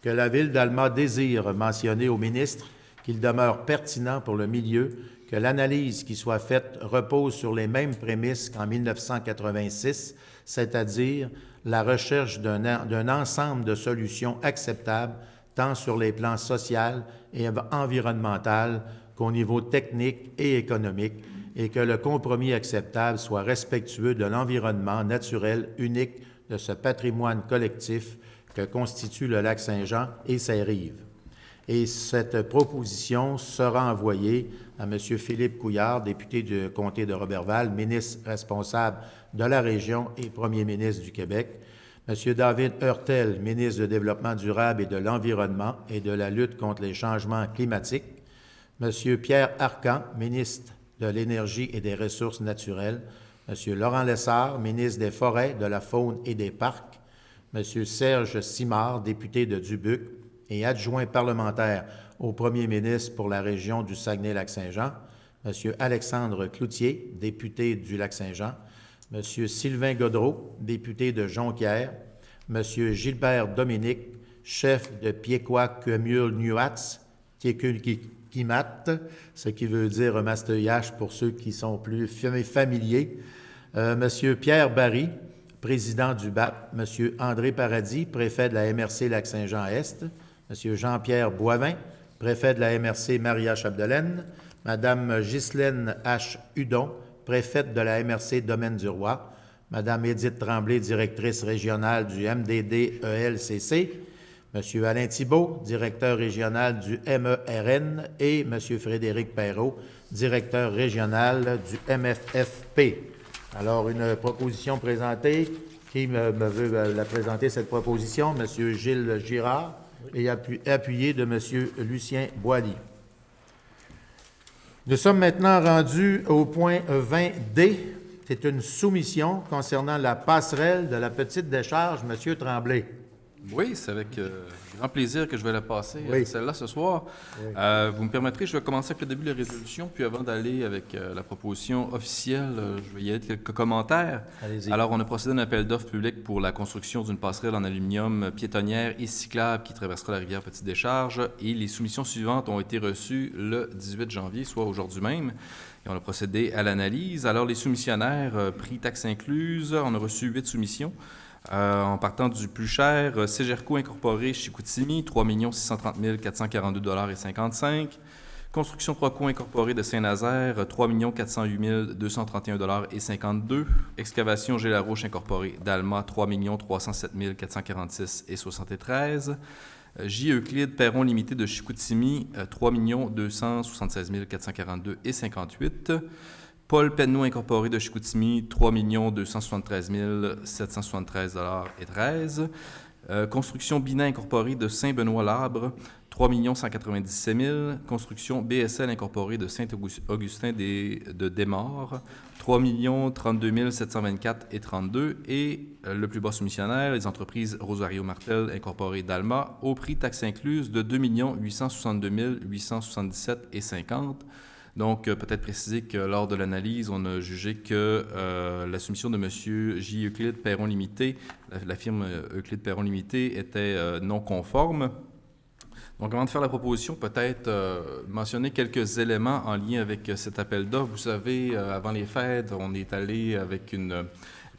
Que la Ville d'Alma désire mentionner au ministre qu'il demeure pertinent pour le milieu que l'analyse qui soit faite repose sur les mêmes prémices qu'en 1986, c'est-à-dire la recherche d'un ensemble de solutions acceptables tant sur les plans social et environnemental qu'au niveau technique et économique, et que le compromis acceptable soit respectueux de l'environnement naturel unique de ce patrimoine collectif que constitue le lac Saint-Jean et ses rives. Et cette proposition sera envoyée à M. Philippe Couillard, député du comté de Roberval, ministre responsable de la région et premier ministre du Québec, M. David Hurtel, ministre du Développement durable et de l'Environnement et de la lutte contre les changements climatiques, M. Pierre Arcan, ministre de l'Énergie et des Ressources naturelles, M. Laurent Lessard, ministre des Forêts, de la Faune et des Parcs, M. Serge Simard, député de Dubuque, et adjoint parlementaire au premier ministre pour la région du Saguenay-Lac-Saint-Jean, M. Alexandre Cloutier, député du Lac-Saint-Jean, M. Sylvain Godreau, député de Jonquière, M. Gilbert Dominique, chef de Piekwa-Kemul-Nuats, Kimat, ce qui veut dire Masteuillache pour ceux qui sont plus familiers, M. Pierre Barry, président du BAP, M. André Paradis, préfet de la MRC Lac-Saint-Jean-Est, M. Jean-Pierre Boivin, préfet de la MRC Maria-Chapdelaine, Mme Ghislaine H. Hudon, préfète de la MRC Domaine-du-Roi, Mme Édith Tremblay, directrice régionale du MDD-ELCC, M. Alain Thibault, directeur régional du MERN, et M. Frédéric Perrault, directeur régional du MFFP. Alors, une proposition présentée. Qui me veut la présenter, cette proposition? M. Gilles Girard, et appuyé de M. Lucien Boilly. Nous sommes maintenant rendus au point 20D. C'est une soumission concernant la passerelle de la petite décharge, M. Tremblay. Oui, c'est avec grand plaisir que je vais la passer, Oui. celle-là, ce soir. Oui. Vous me permettrez, je vais commencer avec le début de la résolution, puis avant d'aller avec la proposition officielle, je vais y aller quelques commentaires. Allez-y. Alors, on a procédé à un appel d'offres public pour la construction d'une passerelle en aluminium piétonnière et cyclable qui traversera la rivière Petite-Décharge, et les soumissions suivantes ont été reçues le 18 janvier, soit aujourd'hui même. Et on a procédé à l'analyse. Alors, les soumissionnaires, prix taxes incluses, on a reçu 8 soumissions. En partant du plus cher, Segerco Incorporé Chicoutimi, 3 630 442,55 $. Construction Proco Incorporé de Saint-Nazaire, 3 408 231,52 $. Excavation Gélarouche Incorporé d'Alma, 3 307 446,73 $. J. Euclide Perron Limité de Chicoutimi, 3 276 442,58 $. Paul Penneau Incorporé de Chicoutimi, 3 273 773,13 $. Construction Bina Incorporée de Saint-Benoît-Labre, 3 197 000 $. Construction BSL Incorporée de Saint-Augustin de Desmaures, 3 32 724,32 $. Et le plus bas soumissionnaire, les entreprises Rosario Martel Incorporée d'Alma, au prix taxes incluses de 2 862 877,50 $. Donc, peut-être préciser que lors de l'analyse, on a jugé que la soumission de M. J. Euclide Perron Limité, la firme Euclide Perron Limité, était non conforme. Donc, avant de faire la proposition, peut-être mentionner quelques éléments en lien avec cet appel d'offres. Vous savez, avant les fêtes, on est allé avec une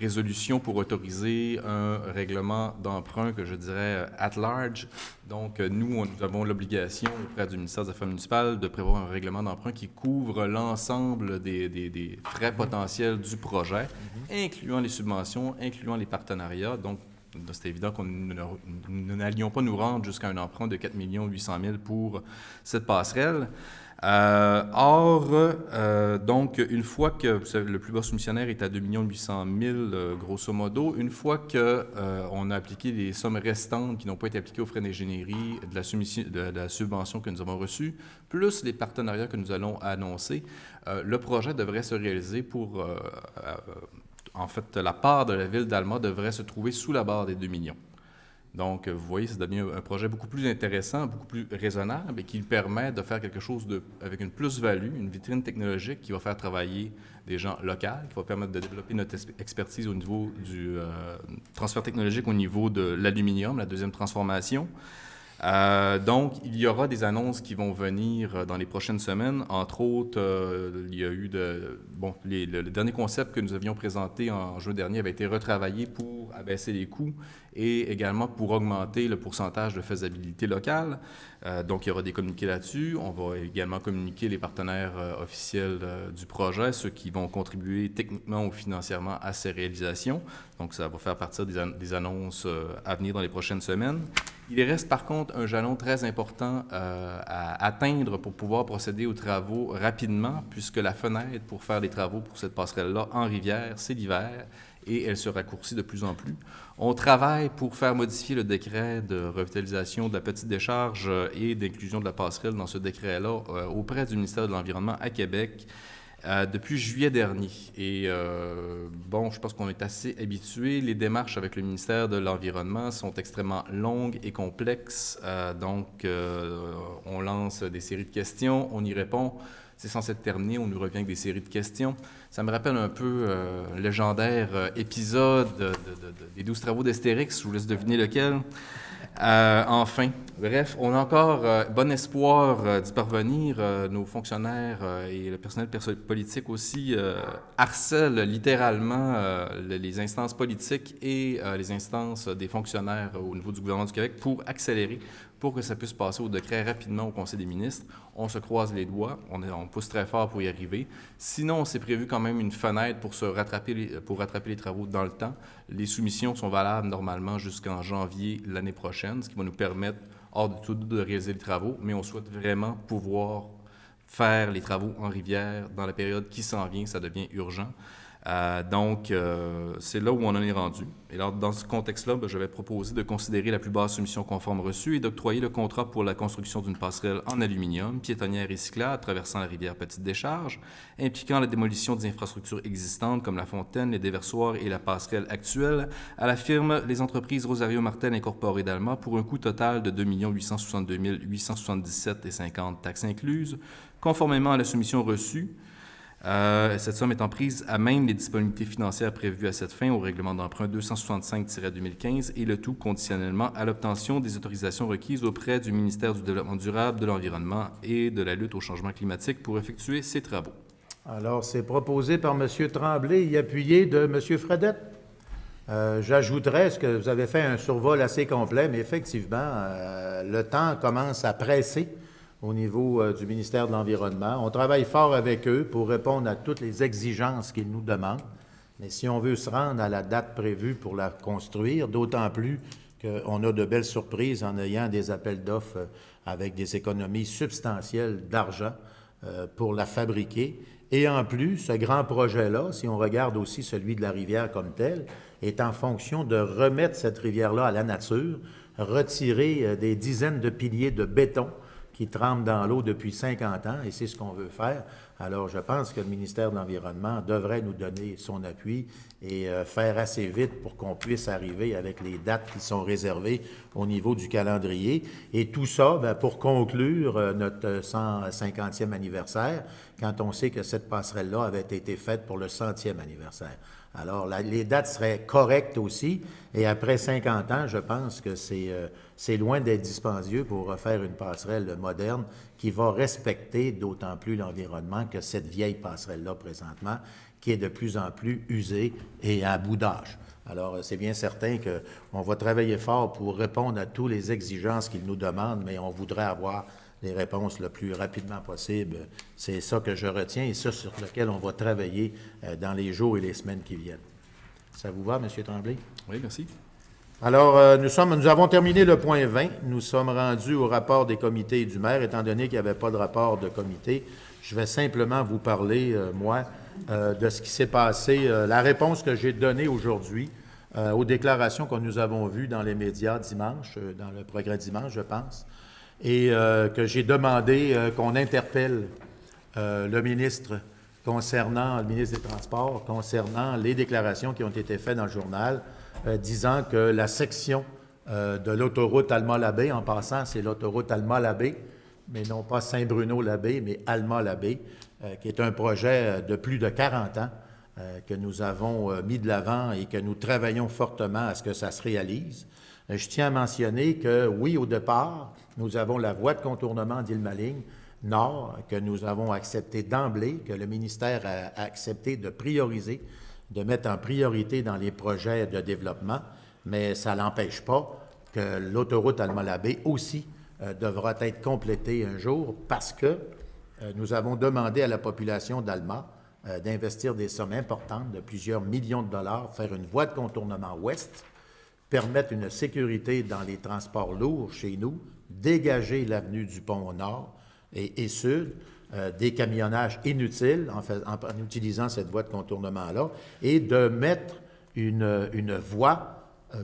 résolution pour autoriser un règlement d'emprunt que je dirais at large. Donc, nous avons l'obligation auprès du ministère des Affaires municipales de prévoir un règlement d'emprunt qui couvre l'ensemble des frais potentiels du projet, incluant les subventions, incluant les partenariats. Donc, c'est évident que nous n'allions pas nous rendre jusqu'à un emprunt de 4 800 000 pour cette passerelle. Donc, une fois que vous savez, le plus bas soumissionnaire est à 2 800 000 grosso modo, une fois qu'on a appliqué les sommes restantes qui n'ont pas été appliquées aux frais d'ingénierie de la subvention que nous avons reçue, plus les partenariats que nous allons annoncer, le projet devrait se réaliser pour... en fait, la part de la ville d'Alma devrait se trouver sous la barre des 2 millions. Donc, vous voyez, ça devient un projet beaucoup plus intéressant, beaucoup plus raisonnable et qui permet de faire quelque chose avec une plus-value, une vitrine technologique qui va faire travailler des gens locaux, qui va permettre de développer notre expertise au niveau du transfert technologique au niveau de l'aluminium, la deuxième transformation. Donc, il y aura des annonces qui vont venir dans les prochaines semaines. Entre autres, il y a eu le dernier concept que nous avions présenté en juin dernier avait été retravaillé pour abaisser les coûts et également pour augmenter le pourcentage de faisabilité locale. Donc, il y aura des communiqués là-dessus. On va également communiquer les partenaires officiels du projet, ceux qui vont contribuer techniquement ou financièrement à ces réalisations. Donc, ça va faire partie des annonces à venir dans les prochaines semaines. Il reste par contre un jalon très important à atteindre pour pouvoir procéder aux travaux rapidement, puisque la fenêtre pour faire les travaux pour cette passerelle-là en rivière, c'est l'hiver, et elle se raccourcit de plus en plus. On travaille pour faire modifier le décret de revitalisation de la petite décharge et d'inclusion de la passerelle dans ce décret-là auprès du ministère de l'Environnement à Québec. depuis juillet dernier. Et bon, je pense qu'on est assez habitué. Les démarches avec le ministère de l'Environnement sont extrêmement longues et complexes. Donc, on lance des séries de questions, on y répond. C'est censé être terminé, on nous revient avec des séries de questions. Ça me rappelle un peu le légendaire épisode des 12 travaux d'Astérix. Je vous laisse deviner lequel. Enfin, bref, on a encore bon espoir d'y parvenir. Nos fonctionnaires et le personnel politique aussi harcèlent littéralement les instances politiques et les instances des fonctionnaires au niveau du gouvernement du Québec pour accélérer, pour que ça puisse passer au décret rapidement au Conseil des ministres. On se croise les doigts, on pousse très fort pour y arriver. Sinon, on s'est prévu quand même une fenêtre pour rattraper les travaux dans le temps. Les soumissions sont valables normalement jusqu'en janvier l'année prochaine, ce qui va nous permettre, hors de tout doute, de réaliser les travaux, mais on souhaite vraiment pouvoir faire les travaux en rivière dans la période qui s'en vient, ça devient urgent. Donc, c'est là où on en est rendu. Et alors, dans ce contexte-là, je vais proposer de considérer la plus basse soumission conforme reçue et d'octroyer le contrat pour la construction d'une passerelle en aluminium, piétonnière et cyclable traversant la rivière Petite Décharge, impliquant la démolition des infrastructures existantes comme la fontaine, les déversoirs et la passerelle actuelle, à la firme Les Entreprises Rosario Martel Incorporée d'Alma pour un coût total de 2 862 877,50 taxes incluses, conformément à la soumission reçue. Cette somme étant prise à même les disponibilités financières prévues à cette fin au règlement d'emprunt 265-2015 et le tout conditionnellement à l'obtention des autorisations requises auprès du ministère du Développement durable, de l'Environnement et de la lutte au changement climatique pour effectuer ces travaux. Alors, c'est proposé par M. Tremblay et appuyé de M. Fredette. J'ajouterais ce que vous avez fait un survol assez complet, mais effectivement, le temps commence à presser au niveau du ministère de l'Environnement. On travaille fort avec eux pour répondre à toutes les exigences qu'ils nous demandent. Mais si on veut se rendre à la date prévue pour la construire, d'autant plus qu'on a de belles surprises en ayant des appels d'offres avec des économies substantielles d'argent pour la fabriquer. Et en plus, ce grand projet-là, si on regarde aussi celui de la rivière comme tel, est en fonction de remettre cette rivière-là à la nature, retirer des dizaines de piliers de béton qui trempe dans l'eau depuis 50 ans, et c'est ce qu'on veut faire. Alors, je pense que le ministère de l'Environnement devrait nous donner son appui et faire assez vite pour qu'on puisse arriver avec les dates qui sont réservées au niveau du calendrier. Et tout ça, bien, pour conclure notre 150e anniversaire, quand on sait que cette passerelle-là avait été faite pour le 100e anniversaire. Alors, les dates seraient correctes aussi, et après 50 ans, je pense que c'est loin d'être dispendieux pour refaire une passerelle moderne qui va respecter d'autant plus l'environnement que cette vieille passerelle-là présentement, qui est de plus en plus usée et à bout d'âge. Alors, c'est bien certain qu'on va travailler fort pour répondre à toutes les exigences qu'ils nous demandent, mais on voudrait avoir les réponses le plus rapidement possible. C'est ça que je retiens et ça sur lequel on va travailler dans les jours et les semaines qui viennent. Ça vous va, M. Tremblay? Oui, merci. Alors, nous avons terminé le point 20. Nous sommes rendus au rapport des comités et du maire. Étant donné qu'il n'y avait pas de rapport de comité, je vais simplement vous parler, de ce qui s'est passé, la réponse que j'ai donnée aujourd'hui aux déclarations que nous avons vues dans les médias dimanche, dans le Progrès dimanche, je pense, et que j'ai demandé qu'on interpelle le ministre le ministre des Transports, concernant les déclarations qui ont été faites dans le journal, disant que la section de l'autoroute Alma-Labbé, en passant, c'est l'autoroute Alma-Labbé, mais non pas Saint-Bruno-Labbé, mais Alma-Labbé, qui est un projet de plus de 40 ans que nous avons mis de l'avant et que nous travaillons fortement à ce que ça se réalise. Je tiens à mentionner que, oui, au départ, nous avons la voie de contournement d'Île-Maligne Nord, que nous avons accepté d'emblée, que le ministère a accepté de prioriser, de mettre en priorité dans les projets de développement, mais ça n'empêche pas que l'autoroute Alma-Labbé aussi devra être complétée un jour parce que nous avons demandé à la population d'Alma d'investir des sommes importantes de plusieurs millions de dollars, faire une voie de contournement ouest, permettre une sécurité dans les transports lourds chez nous, dégager l'avenue du Pont au nord et sud, des camionnages inutiles en utilisant cette voie de contournement-là, et de mettre une voie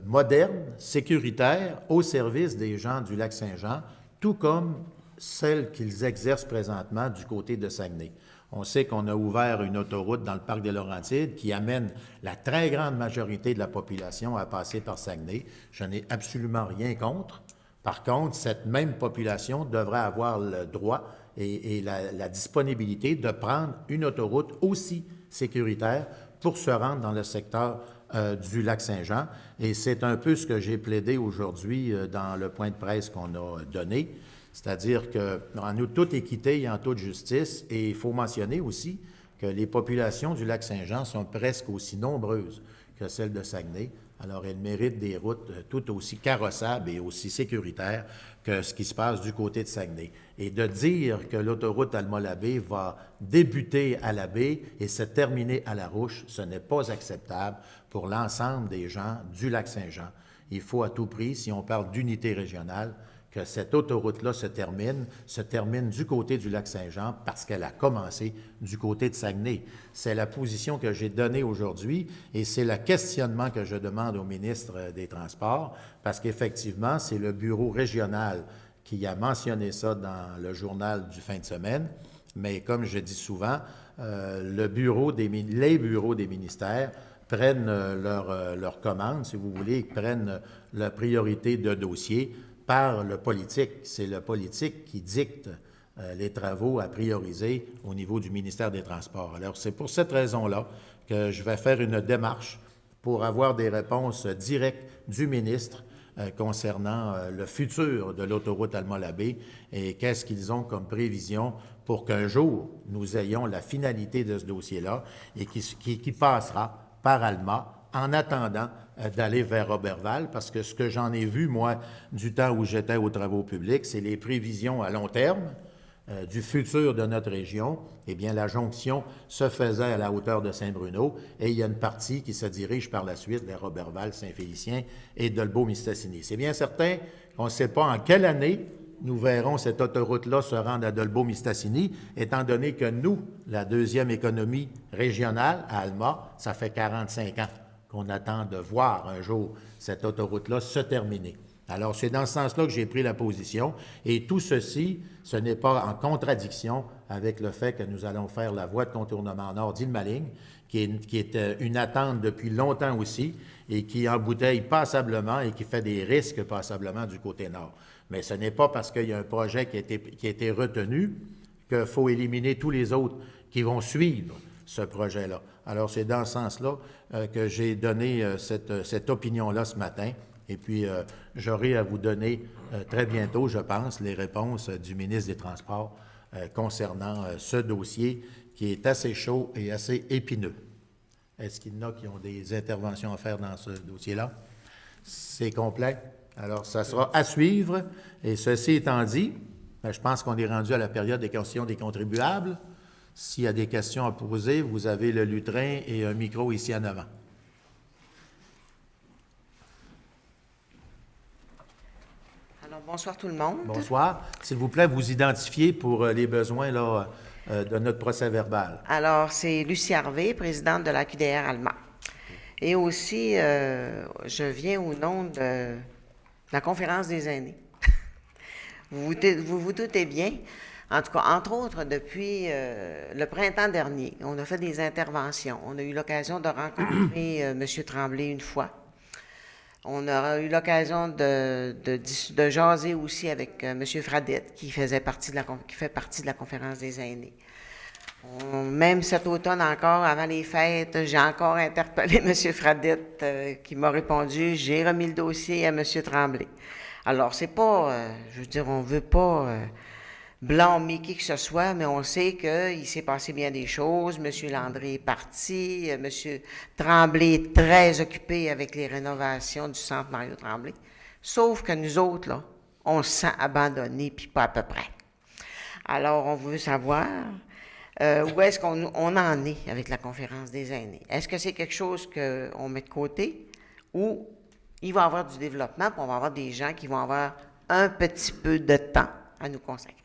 moderne, sécuritaire, au service des gens du Lac-Saint-Jean, tout comme celle qu'ils exercent présentement du côté de Saguenay. On sait qu'on a ouvert une autoroute dans le parc des Laurentides qui amène la très grande majorité de la population à passer par Saguenay. Je n'ai absolument rien contre. Par contre, cette même population devrait avoir le droit et la disponibilité de prendre une autoroute aussi sécuritaire pour se rendre dans le secteur du Lac-Saint-Jean. Et c'est un peu ce que j'ai plaidé aujourd'hui dans le point de presse qu'on a donné. C'est-à-dire qu'en toute équité et en toute justice, et il faut mentionner aussi que les populations du Lac-Saint-Jean sont presque aussi nombreuses que celles de Saguenay. Alors, elles méritent des routes tout aussi carrossables et aussi sécuritaires que ce qui se passe du côté de Saguenay. Et de dire que l'autoroute Alma-Labé va débuter à la baie et se terminer à la Rouche, ce n'est pas acceptable pour l'ensemble des gens du Lac-Saint-Jean. Il faut à tout prix, si on parle d'unité régionale, que cette autoroute-là se termine du côté du Lac-Saint-Jean parce qu'elle a commencé du côté de Saguenay. C'est la position que j'ai donnée aujourd'hui et c'est le questionnement que je demande au ministre des Transports parce qu'effectivement, c'est le bureau régional qui a mentionné ça dans le journal du fin de semaine, mais comme je dis souvent, les bureaux des ministères prennent leurs commandes, si vous voulez, prennent la priorité de dossier par le politique. C'est le politique qui dicte les travaux à prioriser au niveau du ministère des Transports. Alors, c'est pour cette raison-là que je vais faire une démarche pour avoir des réponses directes du ministre concernant le futur de l'autoroute Alma-Labé et qu'est-ce qu'ils ont comme prévision pour qu'un jour, nous ayons la finalité de ce dossier-là et qui passera par Alma en attendant d'aller vers Roberval, parce que ce que j'en ai vu, moi, du temps où j'étais aux travaux publics, c'est les prévisions à long terme du futur de notre région. Eh bien, la jonction se faisait à la hauteur de Saint-Bruno et il y a une partie qui se dirige par la suite vers Roberval, Saint-Félicien et Dolbeau-Mistassini. C'est bien certain qu'on ne sait pas en quelle année nous verrons cette autoroute-là se rendre à Dolbeau-Mistassini, étant donné que nous, la deuxième économie régionale à Alma, ça fait 45 ans qu'on attend de voir un jour cette autoroute-là se terminer. Alors, c'est dans ce sens-là que j'ai pris la position. Et tout ceci, ce n'est pas en contradiction avec le fait que nous allons faire la voie de contournement nord d'Île-Maligne, qui est une attente depuis longtemps aussi, et qui embouteille passablement et qui fait des risques passablement du côté nord. Mais ce n'est pas parce qu'il y a un projet qui a été retenu qu'il faut éliminer tous les autres qui vont suivre ce projet-là. Alors, c'est dans ce sens-là que j'ai donné cette opinion-là ce matin. Et puis, j'aurai à vous donner très bientôt, je pense, les réponses du ministre des Transports concernant ce dossier qui est assez chaud et assez épineux. Est-ce qu'il y en a qui ont des interventions à faire dans ce dossier-là? C'est complet. Alors, ça sera à suivre. Et ceci étant dit, je pense qu'on est rendu à la période des questions des contribuables. S'il y a des questions à poser, vous avez le lutrin et un micro ici en avant. Alors, bonsoir tout le monde. Bonsoir. S'il vous plaît, vous identifiez pour les besoins là, de notre procès-verbal. Alors, c'est Lucie Harvey, présidente de la QDR Alma. Et aussi, je viens au nom de la conférence des aînés. Vous vous doutez bien. En tout cas, entre autres, depuis le printemps dernier, on a fait des interventions. On a eu l'occasion de rencontrer M. Tremblay une fois. On a eu l'occasion de jaser aussi avec M. Fradette, qui fait partie de la conférence des aînés. Même cet automne encore, avant les fêtes, j'ai encore interpellé M. Fradette, qui m'a répondu, j'ai remis le dossier à M. Tremblay. Alors, c'est pas, je veux dire, on veut pas blâmer qui que ce soit, mais on sait qu'il s'est passé bien des choses. M. Landry est parti. M. Tremblay est très occupé avec les rénovations du centre Mario Tremblay. Sauf que nous autres, là, on se sent abandonnés, puis pas à peu près. Alors, on veut savoir où est-ce qu'on en est avec la conférence des aînés. Est-ce que c'est quelque chose qu'on met de côté ou il va y avoir du développement, puis on va avoir des gens qui vont avoir un petit peu de temps à nous consacrer?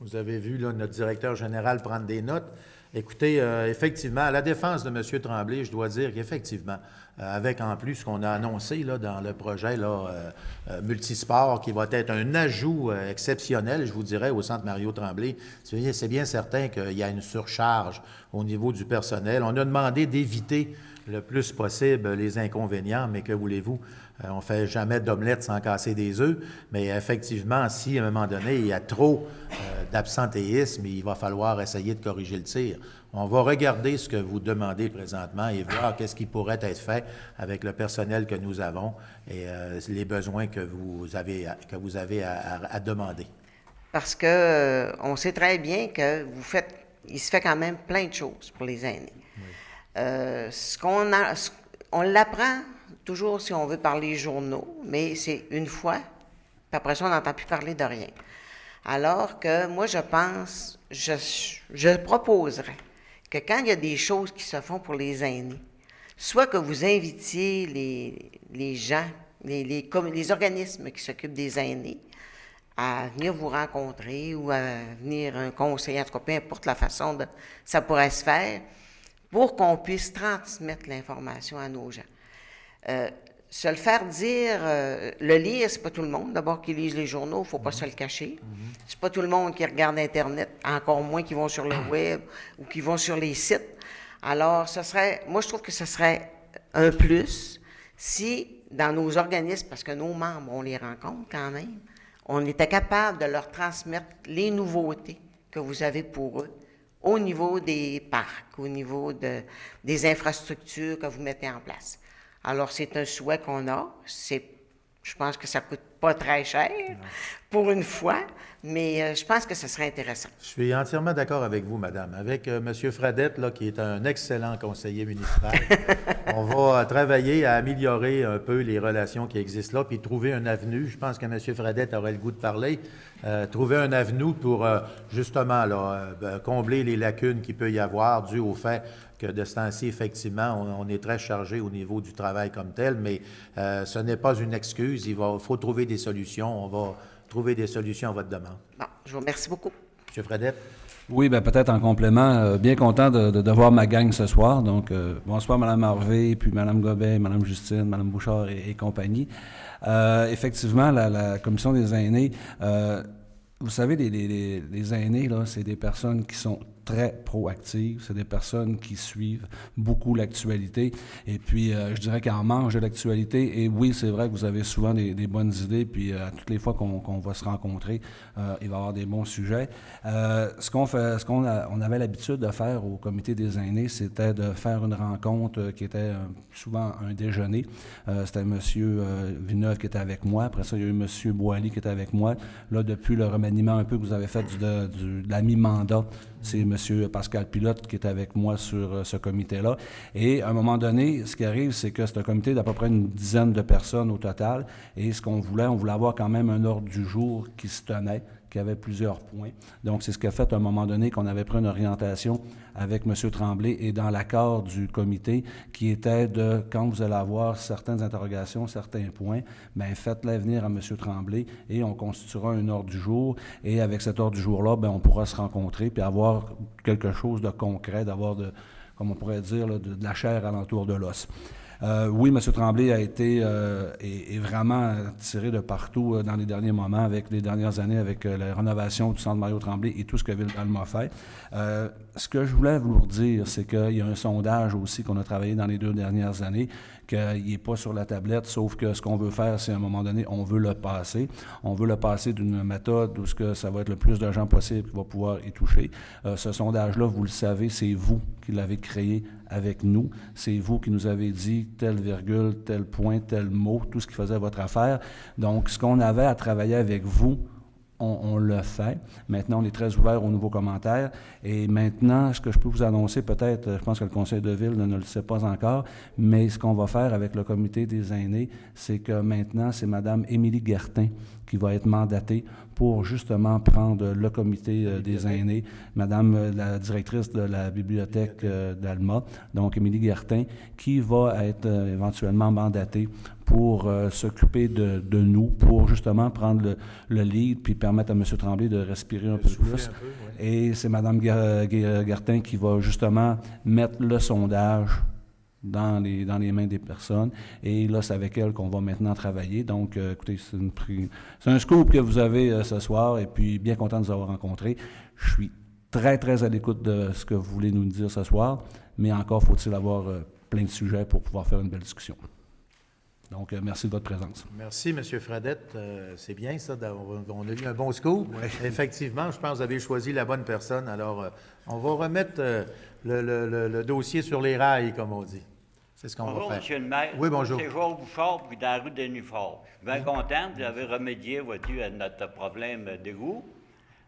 Vous avez vu là, notre directeur général prendre des notes. Écoutez, effectivement, à la défense de M. Tremblay, je dois dire qu'effectivement, avec en plus ce qu'on a annoncé là, dans le projet multisport, qui va être un ajout exceptionnel, je vous dirais, au Centre Mario Tremblay, c'est bien certain qu'il y a une surcharge au niveau du personnel. On a demandé d'éviter le plus possible les inconvénients, mais que voulez-vous? On ne fait jamais d'omelette sans casser des œufs, mais effectivement, si à un moment donné, il y a trop d'absentéisme, il va falloir essayer de corriger le tir. On va regarder ce que vous demandez présentement et voir qu'est-ce qui pourrait être fait avec le personnel que nous avons et les besoins que vous avez à demander. Parce que on sait très bien que il se fait quand même plein de choses pour les aînés. Oui. On l'apprend toujours si on veut par les journaux, mais c'est une fois, puis après ça, on n'entend plus parler de rien. Alors que moi, je pense, je proposerais que quand il y a des choses qui se font pour les aînés, soit que vous invitiez les gens, les organismes qui s'occupent des aînés à venir vous rencontrer ou à venir un conseiller, en tout cas, peu importe la façon de ça pourrait se faire, pour qu'on puisse transmettre l'information à nos gens. Se le faire dire, le lire, c'est pas tout le monde, d'abord, qui lise les journaux, il ne faut pas se le cacher. C'est pas tout le monde qui regarde Internet, encore moins qui vont sur le web ou qui vont sur les sites. Alors, moi, je trouve que ce serait un plus si, dans nos organismes, parce que nos membres, on les rencontre quand même, on était capable de leur transmettre les nouveautés que vous avez pour eux au niveau des parcs, au niveau des infrastructures que vous mettez en place. Alors, c'est un souhait qu'on a. Je pense que ça ne coûte pas très cher pour une fois, mais je pense que ce serait intéressant. Je suis entièrement d'accord avec vous, madame. Avec M. Fradette, là, qui est un excellent conseiller municipal, on va travailler à améliorer un peu les relations qui existent là, puis trouver un avenue. Je pense que M. Fradette aurait le goût de parler. Trouver un avenue pour, justement, combler les lacunes qu'il peut y avoir dues au fait que de ce temps-ci, effectivement, on est très chargé au niveau du travail comme tel, mais ce n'est pas une excuse. Il faut trouver des solutions. On va trouver des solutions à votre demande. Bon, je vous remercie beaucoup. M. Fradette. Oui, bien peut-être en complément, bien content de voir ma gang ce soir. Donc, bonsoir Mme Harvey, puis Mme Gobet, Mme Justine, Mme Bouchard et compagnie. Effectivement, la Commission des aînés, vous savez, les aînés, là, c'est des personnes qui sont très proactives, c'est des personnes qui suivent beaucoup l'actualité et puis je dirais qu'en mangent de l'actualité et oui, c'est vrai que vous avez souvent des bonnes idées puis toutes les fois qu'on va se rencontrer, il va y avoir des bons sujets. On avait l'habitude de faire au comité des aînés, c'était de faire une rencontre qui était souvent un déjeuner. C'était M. Villeneuve qui était avec moi, après ça il y a eu M. Boily qui était avec moi. Là, depuis le remaniement un peu que vous avez fait de la mi-mandat, c'est M. Pascal Pilote qui est avec moi sur ce comité-là. Et à un moment donné, ce qui arrive, c'est que c'est un comité d'à peu près une dizaine de personnes au total. Et ce qu'on voulait, on voulait avoir quand même un ordre du jour qui se tenait, qui avait plusieurs points. Donc, c'est ce qui a fait à un moment donné qu'on avait pris une orientation avec M. Tremblay et dans l'accord du comité qui était de, quand vous allez avoir certaines interrogations, certains points, bien, faites-les venir à M. Tremblay et on constituera un ordre du jour. Et avec cet ordre du jour-là, bien, on pourra se rencontrer puis avoir quelque chose de concret, d'avoir, comme on pourrait dire, là, de la chair alentour de l'os. Oui, M. Tremblay a été est vraiment tiré de partout dans les derniers moments, avec les dernières années, avec la rénovation du centre Mario Tremblay et tout ce que Ville-d'Alma a fait. Ce que je voulais vous dire, c'est qu'il y a un sondage aussi qu'on a travaillé dans les 2 dernières années, qu'il n'est pas sur la tablette, sauf que ce qu'on veut faire, c'est à un moment donné, on veut le passer. On veut le passer d'une méthode où ça va être le plus de gens possible qui va pouvoir y toucher. Ce sondage-là, vous le savez, c'est vous qui l'avez créé avec nous. C'est vous qui nous avez dit telle virgule, tel point, tel mot, tout ce qui faisait votre affaire. Donc, ce qu'on avait à travailler avec vous, on le fait. Maintenant, on est très ouvert aux nouveaux commentaires. Et maintenant, ce que je peux vous annoncer, peut-être, je pense que le conseil de ville ne le sait pas encore, mais ce qu'on va faire avec le comité des aînés, c'est que maintenant, c'est Mme Émilie Guertin qui va être mandatée pour justement prendre le comité des aînés, Madame la directrice de la bibliothèque d'Alma, donc Émilie Guertin, qui va être éventuellement mandatée pour s'occuper de nous, pour justement prendre le lead puis permettre à M. Tremblay de respirer un peu plus. Et c'est Mme Guertin qui va justement mettre le sondage dans les mains des personnes. Et là, c'est avec elle qu'on va maintenant travailler. Donc, écoutez, c'est un scoop que vous avez ce soir, et puis bien content de vous avoir rencontrés. Je suis très, très à l'écoute de ce que vous voulez nous dire ce soir, mais encore faut-il avoir plein de sujets pour pouvoir faire une belle discussion. Donc, merci de votre présence. Merci, M. Fradette. C'est bien, ça. On a eu un bon scoop. Oui. Effectivement, je pense que vous avez choisi la bonne personne. Alors, on va remettre le dossier sur les rails, comme on dit. C'est ce qu'on va faire. Bonjour, M. le maire. Oui, bonjour. C'est Georges Bouchard, puis dans la rue de Nufort. Je suis bien content. Vous avez remédié, vois-tu, à notre problème d'égout.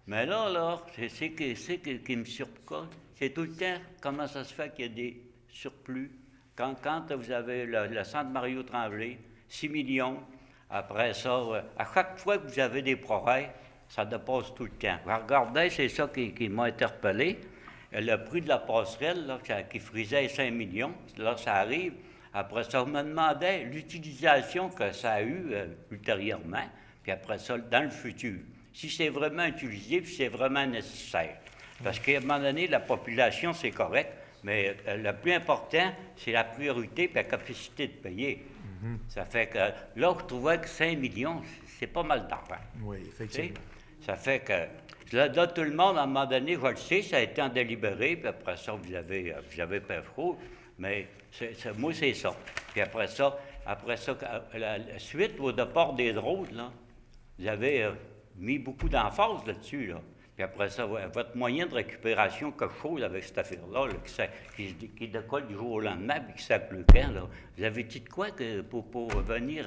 Mais là, c'est qui me surprend. C'est tout le temps comment ça se fait qu'il y a des surplus. Quand vous avez le centre Mario Tremblay, 6 millions, après ça, à chaque fois que vous avez des progrès, ça dépasse tout le temps. Regardez, c'est ça qui m'a interpellé. Le prix de la passerelle, là, qui frisait 5 millions, là, ça arrive. Après ça, on me demandait l'utilisation que ça a eu ultérieurement, puis après ça, dans le futur. Si c'est vraiment utilisé, puis c'est vraiment nécessaire. Parce qu'à un moment donné, la population, c'est correct, mais le plus important, c'est la priorité et la capacité de payer. Ça fait que là, je trouvais que 5 millions, c'est pas mal d'argent. Oui, effectivement. Ça fait que là, tout le monde, à un moment donné, je le sais, ça a été en délibéré, puis après ça, vous avez pas faux, mais moi, c'est ça. Puis après ça, la suite au départ des drôles, là, vous avez mis beaucoup d'emphase là-dessus, là. Puis après ça, votre moyen de récupération, quelque chose avec cette affaire-là, là, qui décolle du jour au lendemain, puis qui s'appelle le camp, là, vous avez dit de quoi pour venir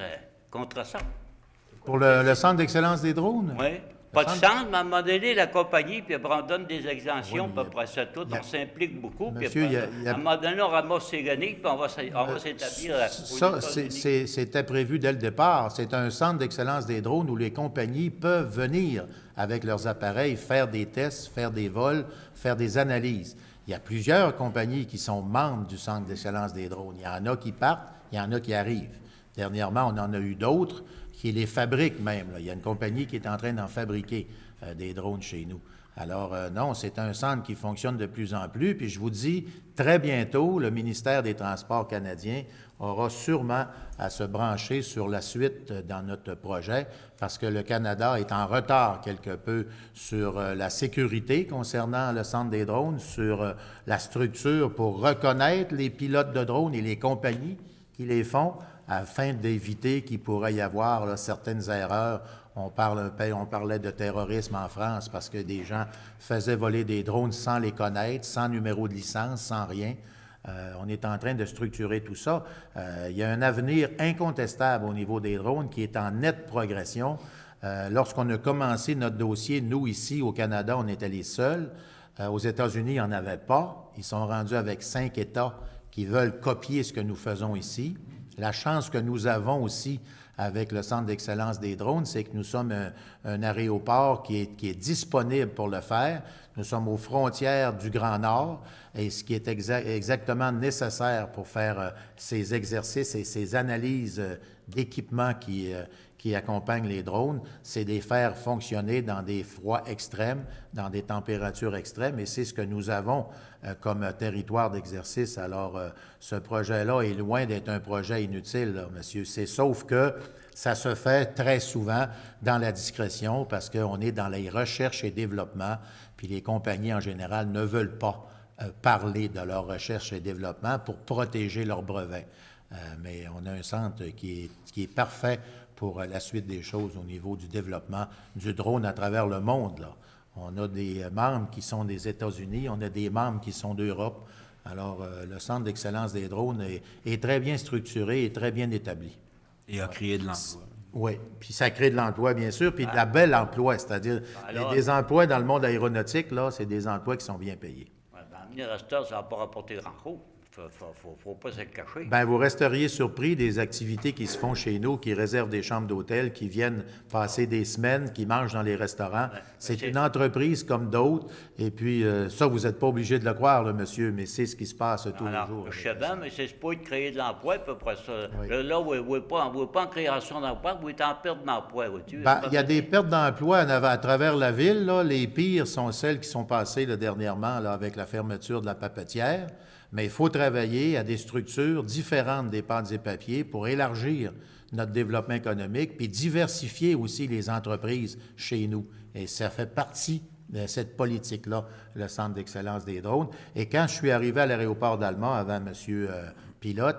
contre ça? Pour le Centre d'excellence des drones? Oui. Pas de centre, mais à un moment donné, la compagnie, puis on donne des exemptions, puis après ça, tout, on s'implique beaucoup, puis à un moment donné, on ramasse ses gagnées, puis on va s'établir ça, c'était prévu dès le départ. C'est un centre d'excellence des drones où les compagnies peuvent venir avec leurs appareils, faire des tests, faire des vols, faire des analyses. Il y a plusieurs compagnies qui sont membres du Centre d'excellence des drones. Il y en a qui partent, il y en a qui arrivent. Dernièrement, on en a eu d'autres qui les fabriquent même. Là. Il y a une compagnie qui est en train d'en fabriquer des drones chez nous. Alors, non, c'est un centre qui fonctionne de plus en plus. Puis je vous dis, très bientôt, le ministère des Transports canadien aura sûrement à se brancher sur la suite dans notre projet parce que le Canada est en retard quelque peu sur la sécurité concernant le centre des drones, sur la structure pour reconnaître les pilotes de drones et les compagnies qui les font afin d'éviter qu'il pourrait y avoir là, certaines erreurs. On parlait de terrorisme en France parce que des gens faisaient voler des drones sans les connaître, sans numéro de licence, sans rien. On est en train de structurer tout ça. Il y a un avenir incontestable au niveau des drones qui est en nette progression. Lorsqu'on a commencé notre dossier, nous, ici, au Canada, on était les seuls. Aux États-Unis, il n'y en avait pas. Ils sont rendus avec 5 États qui veulent copier ce que nous faisons ici. La chance que nous avons aussi avec le Centre d'excellence des drones, c'est que nous sommes un aéroport qui est disponible pour le faire. Nous sommes aux frontières du Grand Nord et ce qui est exactement nécessaire pour faire ces exercices et ces analyses d'équipements qui accompagnent les drones, c'est de les faire fonctionner dans des froids extrêmes, dans des températures extrêmes, et c'est ce que nous avons comme territoire d'exercice. Alors, ce projet-là est loin d'être un projet inutile, là, monsieur. C'est sauf que ça se fait très souvent dans la discrétion parce qu'on est dans les recherches et développement, puis les compagnies en général ne veulent pas parler de leur recherche et développement pour protéger leurs brevets. Mais on a un centre qui est parfait pour la suite des choses au niveau du développement du drone à travers le monde, là. On a des membres qui sont des États-Unis, on a des membres qui sont d'Europe. Alors, le Centre d'excellence des drones est très bien structuré et très bien établi. Et a créé de l'emploi. Oui, puis ça crée de l'emploi, bien sûr, puis de la belle emploi, c'est-à-dire des emplois dans le monde aéronautique, là, c'est des emplois qui sont bien payés. Dans le restaurant, ça n'a pas rapporté grand-chose. Faut pas se le cacher. Bien, vous resteriez surpris des activités qui se font chez nous, qui réservent des chambres d'hôtel, qui viennent passer des semaines, qui mangent dans les restaurants. C'est une entreprise comme d'autres. Et puis, ça, vous n'êtes pas obligé de le croire, là, monsieur, mais c'est ce qui se passe tous les jours. Je sais bien, mais c'est pas de créer de l'emploi, à peu près ça. Oui. Là, vous n'êtes pas en création d'emploi, vous êtes en perte d'emploi, vois-tu? Ben, il y a des pertes d'emploi à travers la ville. Là. Les pires sont celles qui sont passées là, dernièrement là, avec la fermeture de la papetière. Mais il faut travailler à des structures différentes des pâtes et papiers pour élargir notre développement économique puis diversifier aussi les entreprises chez nous. Et ça fait partie de cette politique-là, le Centre d'excellence des drones. Et quand je suis arrivé à l'aéroport d'Alma avant M. Pilote,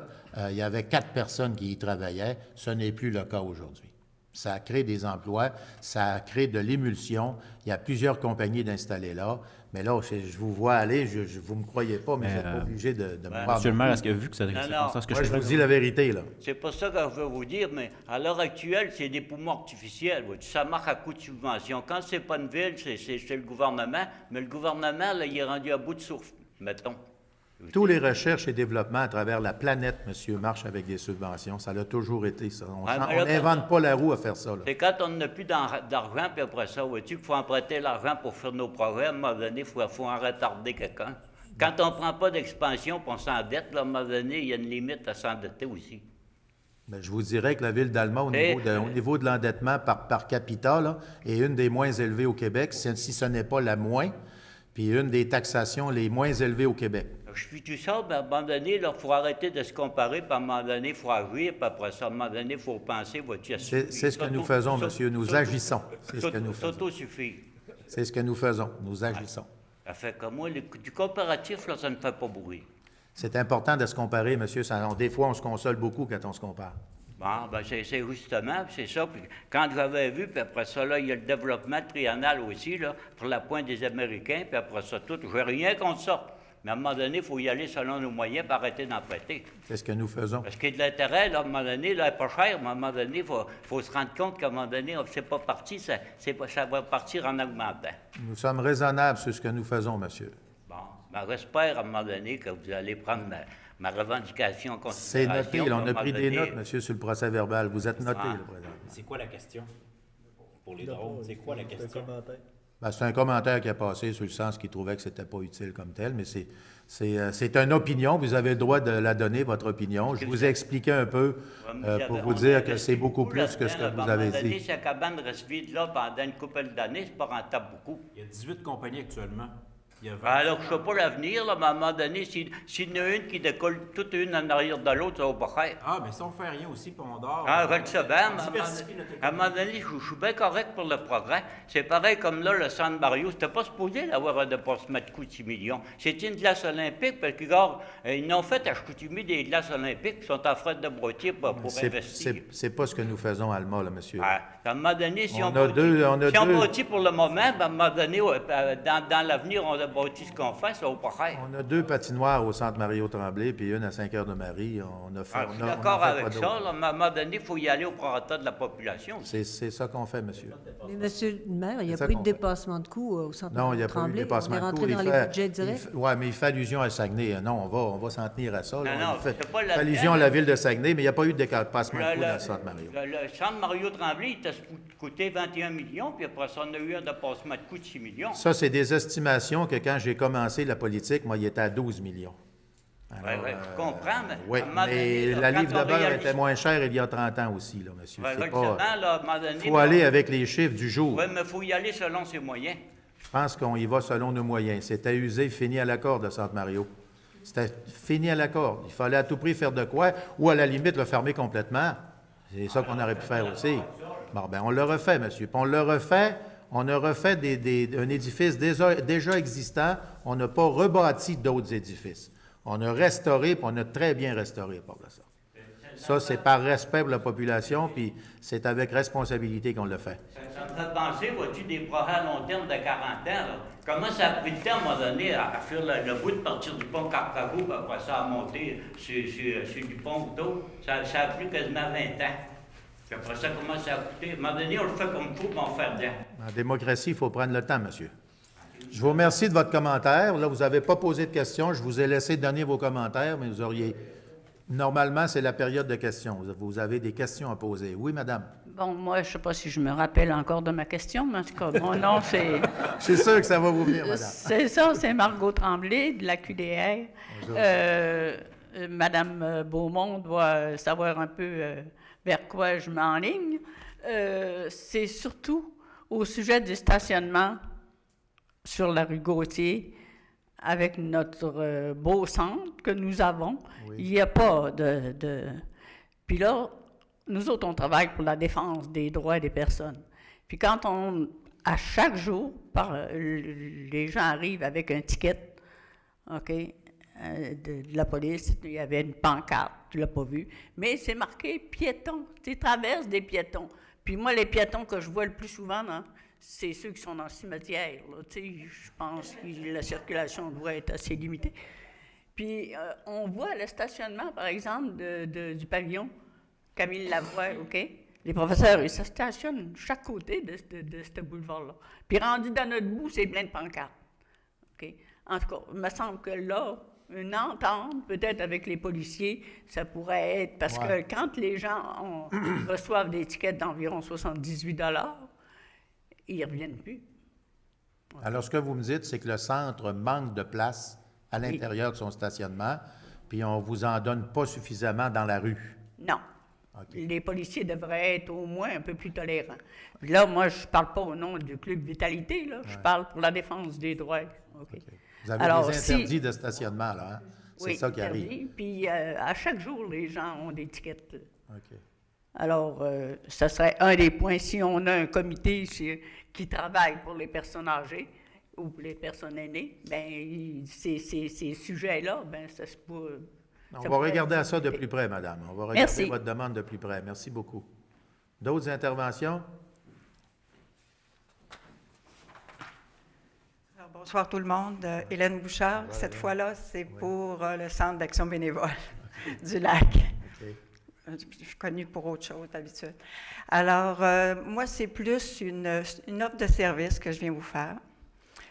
il y avait 4 personnes qui y travaillaient. Ce n'est plus le cas aujourd'hui. Ça a créé des emplois, ça a créé de l'émulsion. Il y a plusieurs compagnies d'installer là. Mais là, je vous vois aller, vous ne me croyez pas, mais je n'êtes pas obligé de me croire. Monsieur le maire, est-ce que vu que c'est circonstance que je vous dis la vérité, là. C'est pas ça que je veux vous dire, mais à l'heure actuelle, c'est des poumons artificiels. Ça marche à coup de subvention. Quand c'est pas une ville, c'est le gouvernement, mais le gouvernement, là, il est rendu à bout de souffle, mettons. Tous les recherches et développements à travers la planète, monsieur, marchent avec des subventions. Ça l'a toujours été, ça. On n'invente pas la roue à faire ça. C'est quand on n'a plus d'argent, puis après ça, vois-tu qu'il faut emprunter l'argent pour faire nos projets. À un moment donné, il faut en retarder quelqu'un. Quand on ne prend pas d'expansion, puis on s'endette, là, à un moment donné, il y a une limite à s'endetter aussi. Bien, je vous dirais que la ville d'Alma, au niveau de l'endettement par capita, là, est une des moins élevées au Québec, si ce n'est pas la moins, puis une des taxations les moins élevées au Québec. Je suis tout ça, mais à un moment donné, il faut arrêter de se comparer, puis à un moment donné, il faut agir, puis après ça, à un moment donné, il faut penser, vois-tu, c'est ce que nous faisons, monsieur, nous agissons. C'est ce que nous faisons. S'auto-suffit. C'est ce que nous faisons, nous agissons. Ça fait comme moi, du comparatif, là, ça ne fait pas bruit. C'est important de se comparer, monsieur. Des fois, on se console beaucoup quand on se compare. Bon, bien, c'est justement, c'est ça. Puis quand j'avais vu, puis après ça, là, il y a le développement triennal aussi, là, pour la pointe des Américains, puis après ça, tout. Je n'ai rien contre ça. Mais à un moment donné, il faut y aller selon nos moyens, pour arrêter d'emprunter. C'est ce que nous faisons. Parce qu'il y a de l'intérêt, là, à un moment donné, là, pas cher, mais à un moment donné, il faut se rendre compte qu'à un moment donné, c'est pas parti, ça va partir en augmentant. Nous sommes raisonnables sur ce que nous faisons, monsieur. Bon, ben, j'espère à un moment donné que vous allez prendre ma revendication en considération. C'est noté, là, on a pris des notes, monsieur, sur le procès verbal. Vous êtes noté, le président. C'est quoi la question pour les drones? C'est quoi la question? Ben, c'est un commentaire qui a passé sur le sens qu'il trouvait que ce n'était pas utile comme tel, mais c'est une opinion. Vous avez le droit de la donner, votre opinion. Je vous ai expliqué un peu pour vous dire que c'est beaucoup plus que ce que vous avez dit. Si la cabane reste vide là pendant une couple d'années, c'est pas rentable beaucoup. Il y a 18 compagnies actuellement. Alors, je ne sais pas l'avenir, là, mais à un moment donné, s'il y en a une qui décolle toute une en arrière de l'autre, ça va pas faire. Ah, mais si on fait rien aussi, puis on dort... Ah, je le sais bien, à un moment donné, je suis bien correct pour le progrès. C'est pareil comme là, le Centre Mario, c'était pas supposé d'avoir un dépassement de coût de 6 millions. C'était une glace olympique, parce que, regarde, ils n'ont fait à Chicoutimi des glaces olympiques qui sont en frais de brotier pour investir. C'est pas ce que nous faisons à Alma, là, monsieur. Ah, à un moment donné, si on bâtit pour le moment, ben, à un moment donné, dans l'avenir, on a bâti ce qu'on fait, ça va pas faire. On a 2 patinoires au Centre Mario-Tremblay, puis une à Saint-Cœur-de-Marie. Je suis d'accord avec ça. Là, à un moment donné, il faut y aller au prorata de la population. C'est ça qu'on fait, monsieur. Mais monsieur le maire, il n'y a pas eu de dépassement de coût au Centre Mario-Tremblay. Non, il n'y a pas eu de dépassement de coût. On est rentré dans les budgets directs. Oui, mais il fait allusion à Saguenay. Non, on va s'en tenir à ça. Non, il fait allusion à la ville de Saguenay, mais il n'y a pas eu de dépassement de coût dans le Centre Mario. Le Centre Mario-Tremblay, il t'a coûté 21 millions, puis après ça, on a eu un dépassement de coût de 6 millions. Ça, c'est des estimations que quand j'ai commencé la politique, moi, il était à 12 millions. Oui, je comprends, mais... Oui, mais la livre de beurre était moins chère il y a 30 ans aussi, là, monsieur. Il faut aller avec les chiffres du jour. Oui, mais il faut y aller selon ses moyens. Je pense qu'on y va selon nos moyens. C'était usé, fini à la corde, le Centre Mario. C'était fini à la corde. Il fallait à tout prix faire de quoi, ou à la limite le fermer complètement. C'est ça qu'on aurait pu faire aussi. Bon, bien, on le refait, monsieur. Puis on le refait... On a refait un édifice déjà existant. On n'a pas rebâti d'autres édifices. On a restauré, puis on a très bien restauré par ça. Ça, c'est par respect pour la population, puis c'est avec responsabilité qu'on le fait. Ça me fait penser, vois-tu, des projets à long terme de 40 ans. Là. Comment ça a pris le temps, à un moment donné, à faire le bout de partir du pont Carcagou, puis après ça, à monter sur du pont d'eau? Ça a pris quasiment 20 ans. Puis après ça, comment ça a coûté? À un moment donné, on le fait comme il faut, mais on fait dedans. En démocratie, il faut prendre le temps, monsieur. Je vous remercie de votre commentaire. Là, vous n'avez pas posé de questions. Je vous ai laissé donner vos commentaires, mais vous auriez... Normalement, c'est la période de questions. Vous avez des questions à poser. Oui, madame? Bon, moi, je ne sais pas si je me rappelle encore de ma question, mais en tout cas, mon nom, c'est... Je suis sûr que ça va vous venir, madame. C'est ça, c'est Margot Tremblay, de la QDR. Madame Beaumont doit savoir un peu vers quoi je m'enligne. C'est surtout au sujet du stationnement sur la rue Gauthier, avec notre beau centre que nous avons. Oui. Il n'y a pas de... Puis là, nous autres, on travaille pour la défense des droits des personnes. Puis quand à chaque jour, les gens arrivent avec un ticket, OK, de la police, il y avait une pancarte, tu ne l'as pas vu, mais c'est marqué piéton, tu traverses des piétons. Puis moi, les piétons que je vois le plus souvent, c'est ceux qui sont dans le cimetière. Je pense que la circulation doit être assez limitée. Puis on voit le stationnement, par exemple, du pavillon Camille Lavoie, OK? Les professeurs, ils se stationnent chaque côté de ce boulevard-là. Puis rendu dans notre bout, c'est plein de pancartes. OK? En tout cas, il me semble que là, une entente, peut-être avec les policiers, ça pourrait être... Parce que quand les gens reçoivent des tickets d'environ 78 $, ils ne reviennent plus. Okay. Alors, ce que vous me dites, c'est que le centre manque de place à l'intérieur de son stationnement, puis on ne vous en donne pas suffisamment dans la rue. Non. Okay. Les policiers devraient être au moins un peu plus tolérants. Puis là, moi, je ne parle pas au nom du Club Vitalité, là. Je parle pour la défense des droits. Okay. Vous avez des interdits de stationnement, là, hein? C'est ça qui arrive. Puis à chaque jour, les gens ont des tickets. Okay. Alors, ça serait un des points. Si on a un comité qui travaille pour les personnes âgées ou pour les personnes aînées, bien, ces sujets-là, bien, ça se peut... On va regarder à ça de plus près, madame. On va regarder votre demande de plus près. Merci beaucoup. D'autres interventions? Alors, bonsoir tout le monde. Hélène Bouchard. Cette fois-là, c'est pour le Centre d'action bénévole du Lac. Okay. Je suis connue pour autre chose d'habitude. Alors, moi, c'est plus une offre de service que je viens vous faire.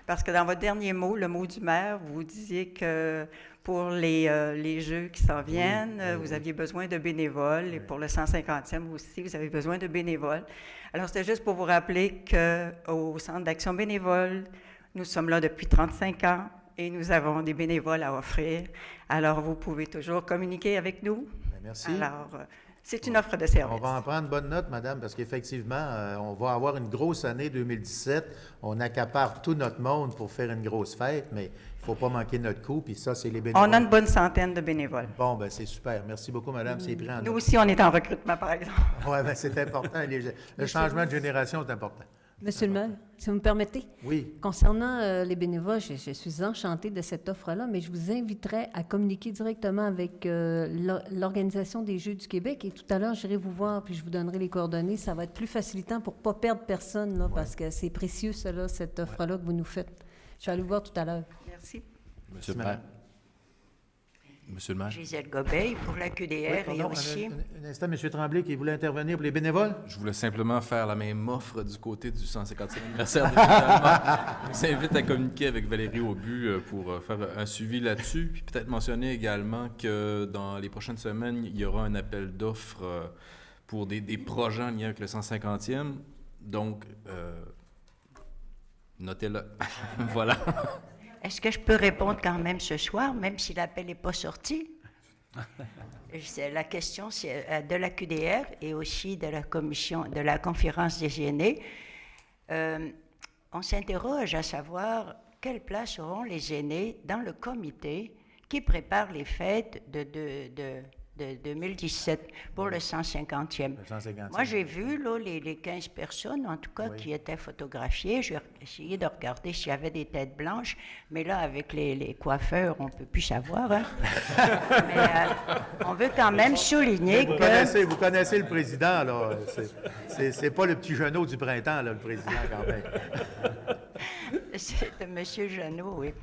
Parce que dans votre dernier mot, le mot du maire, vous disiez que pour les jeux qui s'en viennent, vous aviez besoin de bénévoles, et pour le 150e aussi, vous avez besoin de bénévoles. Alors, c'était juste pour vous rappeler qu'au Centre d'action bénévole, nous sommes là depuis 35 ans et nous avons des bénévoles à offrir. Alors, vous pouvez toujours communiquer avec nous. Bien, merci. Alors, c'est une offre de service. On va en prendre bonne note, madame, parce qu'effectivement, on va avoir une grosse année 2017. On accapare tout notre monde pour faire une grosse fête, mais il ne faut pas manquer notre coup, puis ça, c'est les bénévoles. On a une bonne centaine de bénévoles. Bon, bien, c'est super. Merci beaucoup, madame. C'est pris en note. Nous aussi, on est en recrutement, par exemple. Oui, bien, c'est important. Le changement de génération, c'est important. Monsieur le maire, si vous me permettez. Oui. Concernant les bénévoles, je suis enchantée de cette offre-là, mais je vous inviterais à communiquer directement avec l'Organisation des Jeux du Québec. Et tout à l'heure, j'irai vous voir, puis je vous donnerai les coordonnées. Ça va être plus facilitant pour ne pas perdre personne, là, parce que c'est précieux, cela, cette offre-là que vous nous faites. Je vais aller vous voir tout à l'heure. Merci. Monsieur le maire. Monsieur le maire. Gisèle Gobeil pour la QDR et aussi... Un instant, M. Tremblay qui voulait intervenir pour les bénévoles. Je voulais simplement faire la même offre du côté du 150e anniversaire de Villes-d'Alma. Je vous invite à communiquer avec Valérie Aubu pour faire un suivi là-dessus. Puis peut-être mentionner également que dans les prochaines semaines, il y aura un appel d'offres pour des projets en lien avec le 150e. Donc, notez-le. Voilà. Est-ce que je peux répondre quand même ce soir, même si l'appel n'est pas sorti? La question, c'est de la QDR et aussi de la commission, de la conférence des aînés. On s'interroge à savoir quelle place auront les aînés dans le comité qui prépare les fêtes de 2017 pour le 150e. Moi, j'ai vu là, les 15 personnes, en tout cas, qui étaient photographiées. J'ai essayé de regarder s'il y avait des têtes blanches, mais là, avec les coiffeurs, on ne peut plus savoir. Hein? Mais on veut quand même souligner que... Vous connaissez le président, là. C'est pas le petit genou du printemps, là, le président, quand même. C'est de M. Jeannot, oui.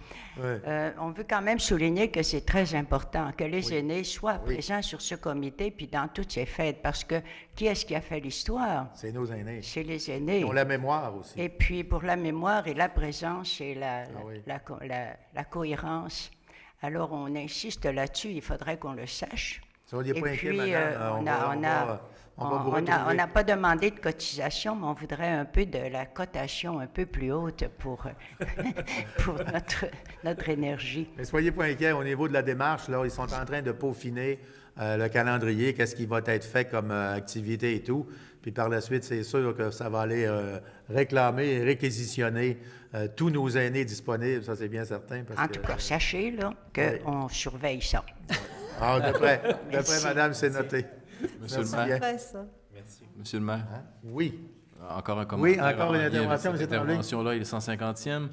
Ouais. On veut quand même souligner que c'est très important que les Oui. aînés soient Oui. présents sur ce comité puis dans toutes ces fêtes, parce que qui est-ce qui a fait l'histoire? C'est nos aînés. C'est les aînés. Ils ont la mémoire aussi. Et puis pour la mémoire et la présence et oui. la cohérence. Alors on insiste là-dessus, il faudrait qu'on le sache. Soyez Et pas inquiets, puis, madame. On va vous on retrouver. n'a pas demandé de cotisation, mais on voudrait un peu de la cotation un peu plus haute pour, pour notre énergie. Mais soyez pas inquiets, au niveau de la démarche, là, ils sont en train de peaufiner le calendrier, qu'est-ce qui va être fait comme activité et tout. Puis par la suite, c'est sûr que ça va aller réclamer et réquisitionner tous nos aînés disponibles, ça c'est bien certain. Parce En que, tout cas, sachez là, qu'on surveille ça. Ah, de près, Merci. madame, c'est noté. Monsieur le Merci maire. bien. Fait ça. Monsieur le maire. Hein? Oui. Encore un commentaire. Oui, encore une en lien avec intervention, cette M. Tremblay. intervention-là, il est 150e.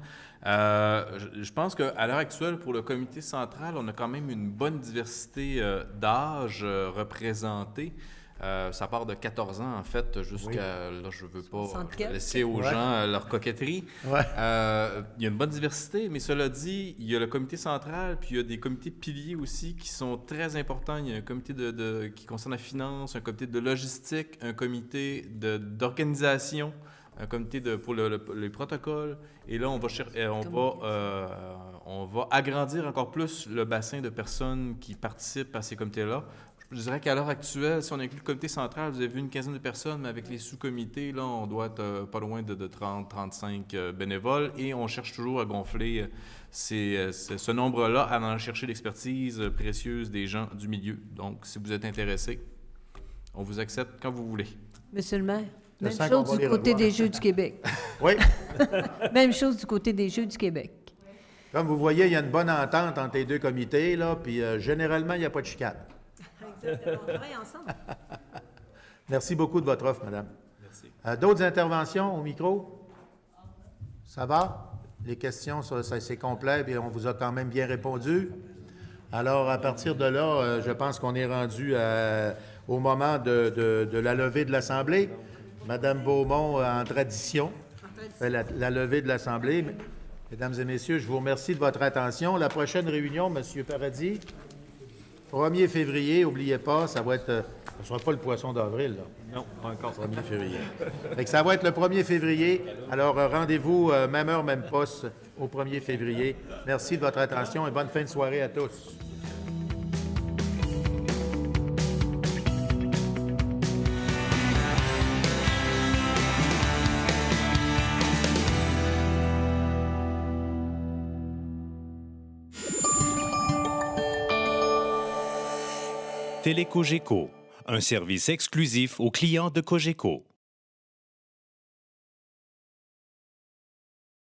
Je pense qu'à l'heure actuelle, pour le comité central, on a quand même une bonne diversité d'âge représentés. Ça part de 14 ans, en fait, jusqu'à... Là, je ne veux pas 64. laisser aux Ouais. gens leur coquetterie. Ouais. Il y a une bonne diversité, mais cela dit, il y a le comité central, puis il y a des comités piliers aussi qui sont très importants. Il y a un comité qui concerne la finance, un comité de logistique, un comité d'organisation, un comité pour les protocoles. Et là, on va agrandir encore plus le bassin de personnes qui participent à ces comités-là. Je dirais qu'à l'heure actuelle, si on inclut le comité central, vous avez vu une quinzaine de personnes, mais avec les sous-comités, là, on doit être pas loin de 30-35 bénévoles et on cherche toujours à gonfler ce nombre-là, à aller chercher l'expertise précieuse des gens du milieu. Donc, si vous êtes intéressé, on vous accepte quand vous voulez. Monsieur le maire, Je même sens qu'on chose va du les côté revoir. des Jeux du Québec. Oui. Même chose du côté des Jeux du Québec. Comme vous voyez, il y a une bonne entente entre les deux comités, là, puis généralement, il n'y a pas de chicane. Exactement. On travaille ensemble. Merci beaucoup de votre offre, madame. Merci. D'autres interventions au micro? Ça va? Les questions, c'est complet, puis on vous a quand même bien répondu. Alors, à partir de là, je pense qu'on est rendu au moment de la levée de l'Assemblée. Madame Beaumont, en tradition, fait la levée de l'Assemblée. Mesdames et messieurs, je vous remercie de votre attention. La prochaine réunion, Monsieur Paradis, 1er février, n'oubliez pas, ça va être... ce ne sera pas le poisson d'avril, là. Non, pas encore. 1er février. Fait que ça va être le 1er février. Alors, rendez-vous, même heure, même poste, au 1er février. Merci de votre attention et bonne fin de soirée à tous. Télécogeco, un service exclusif aux clients de Cogeco.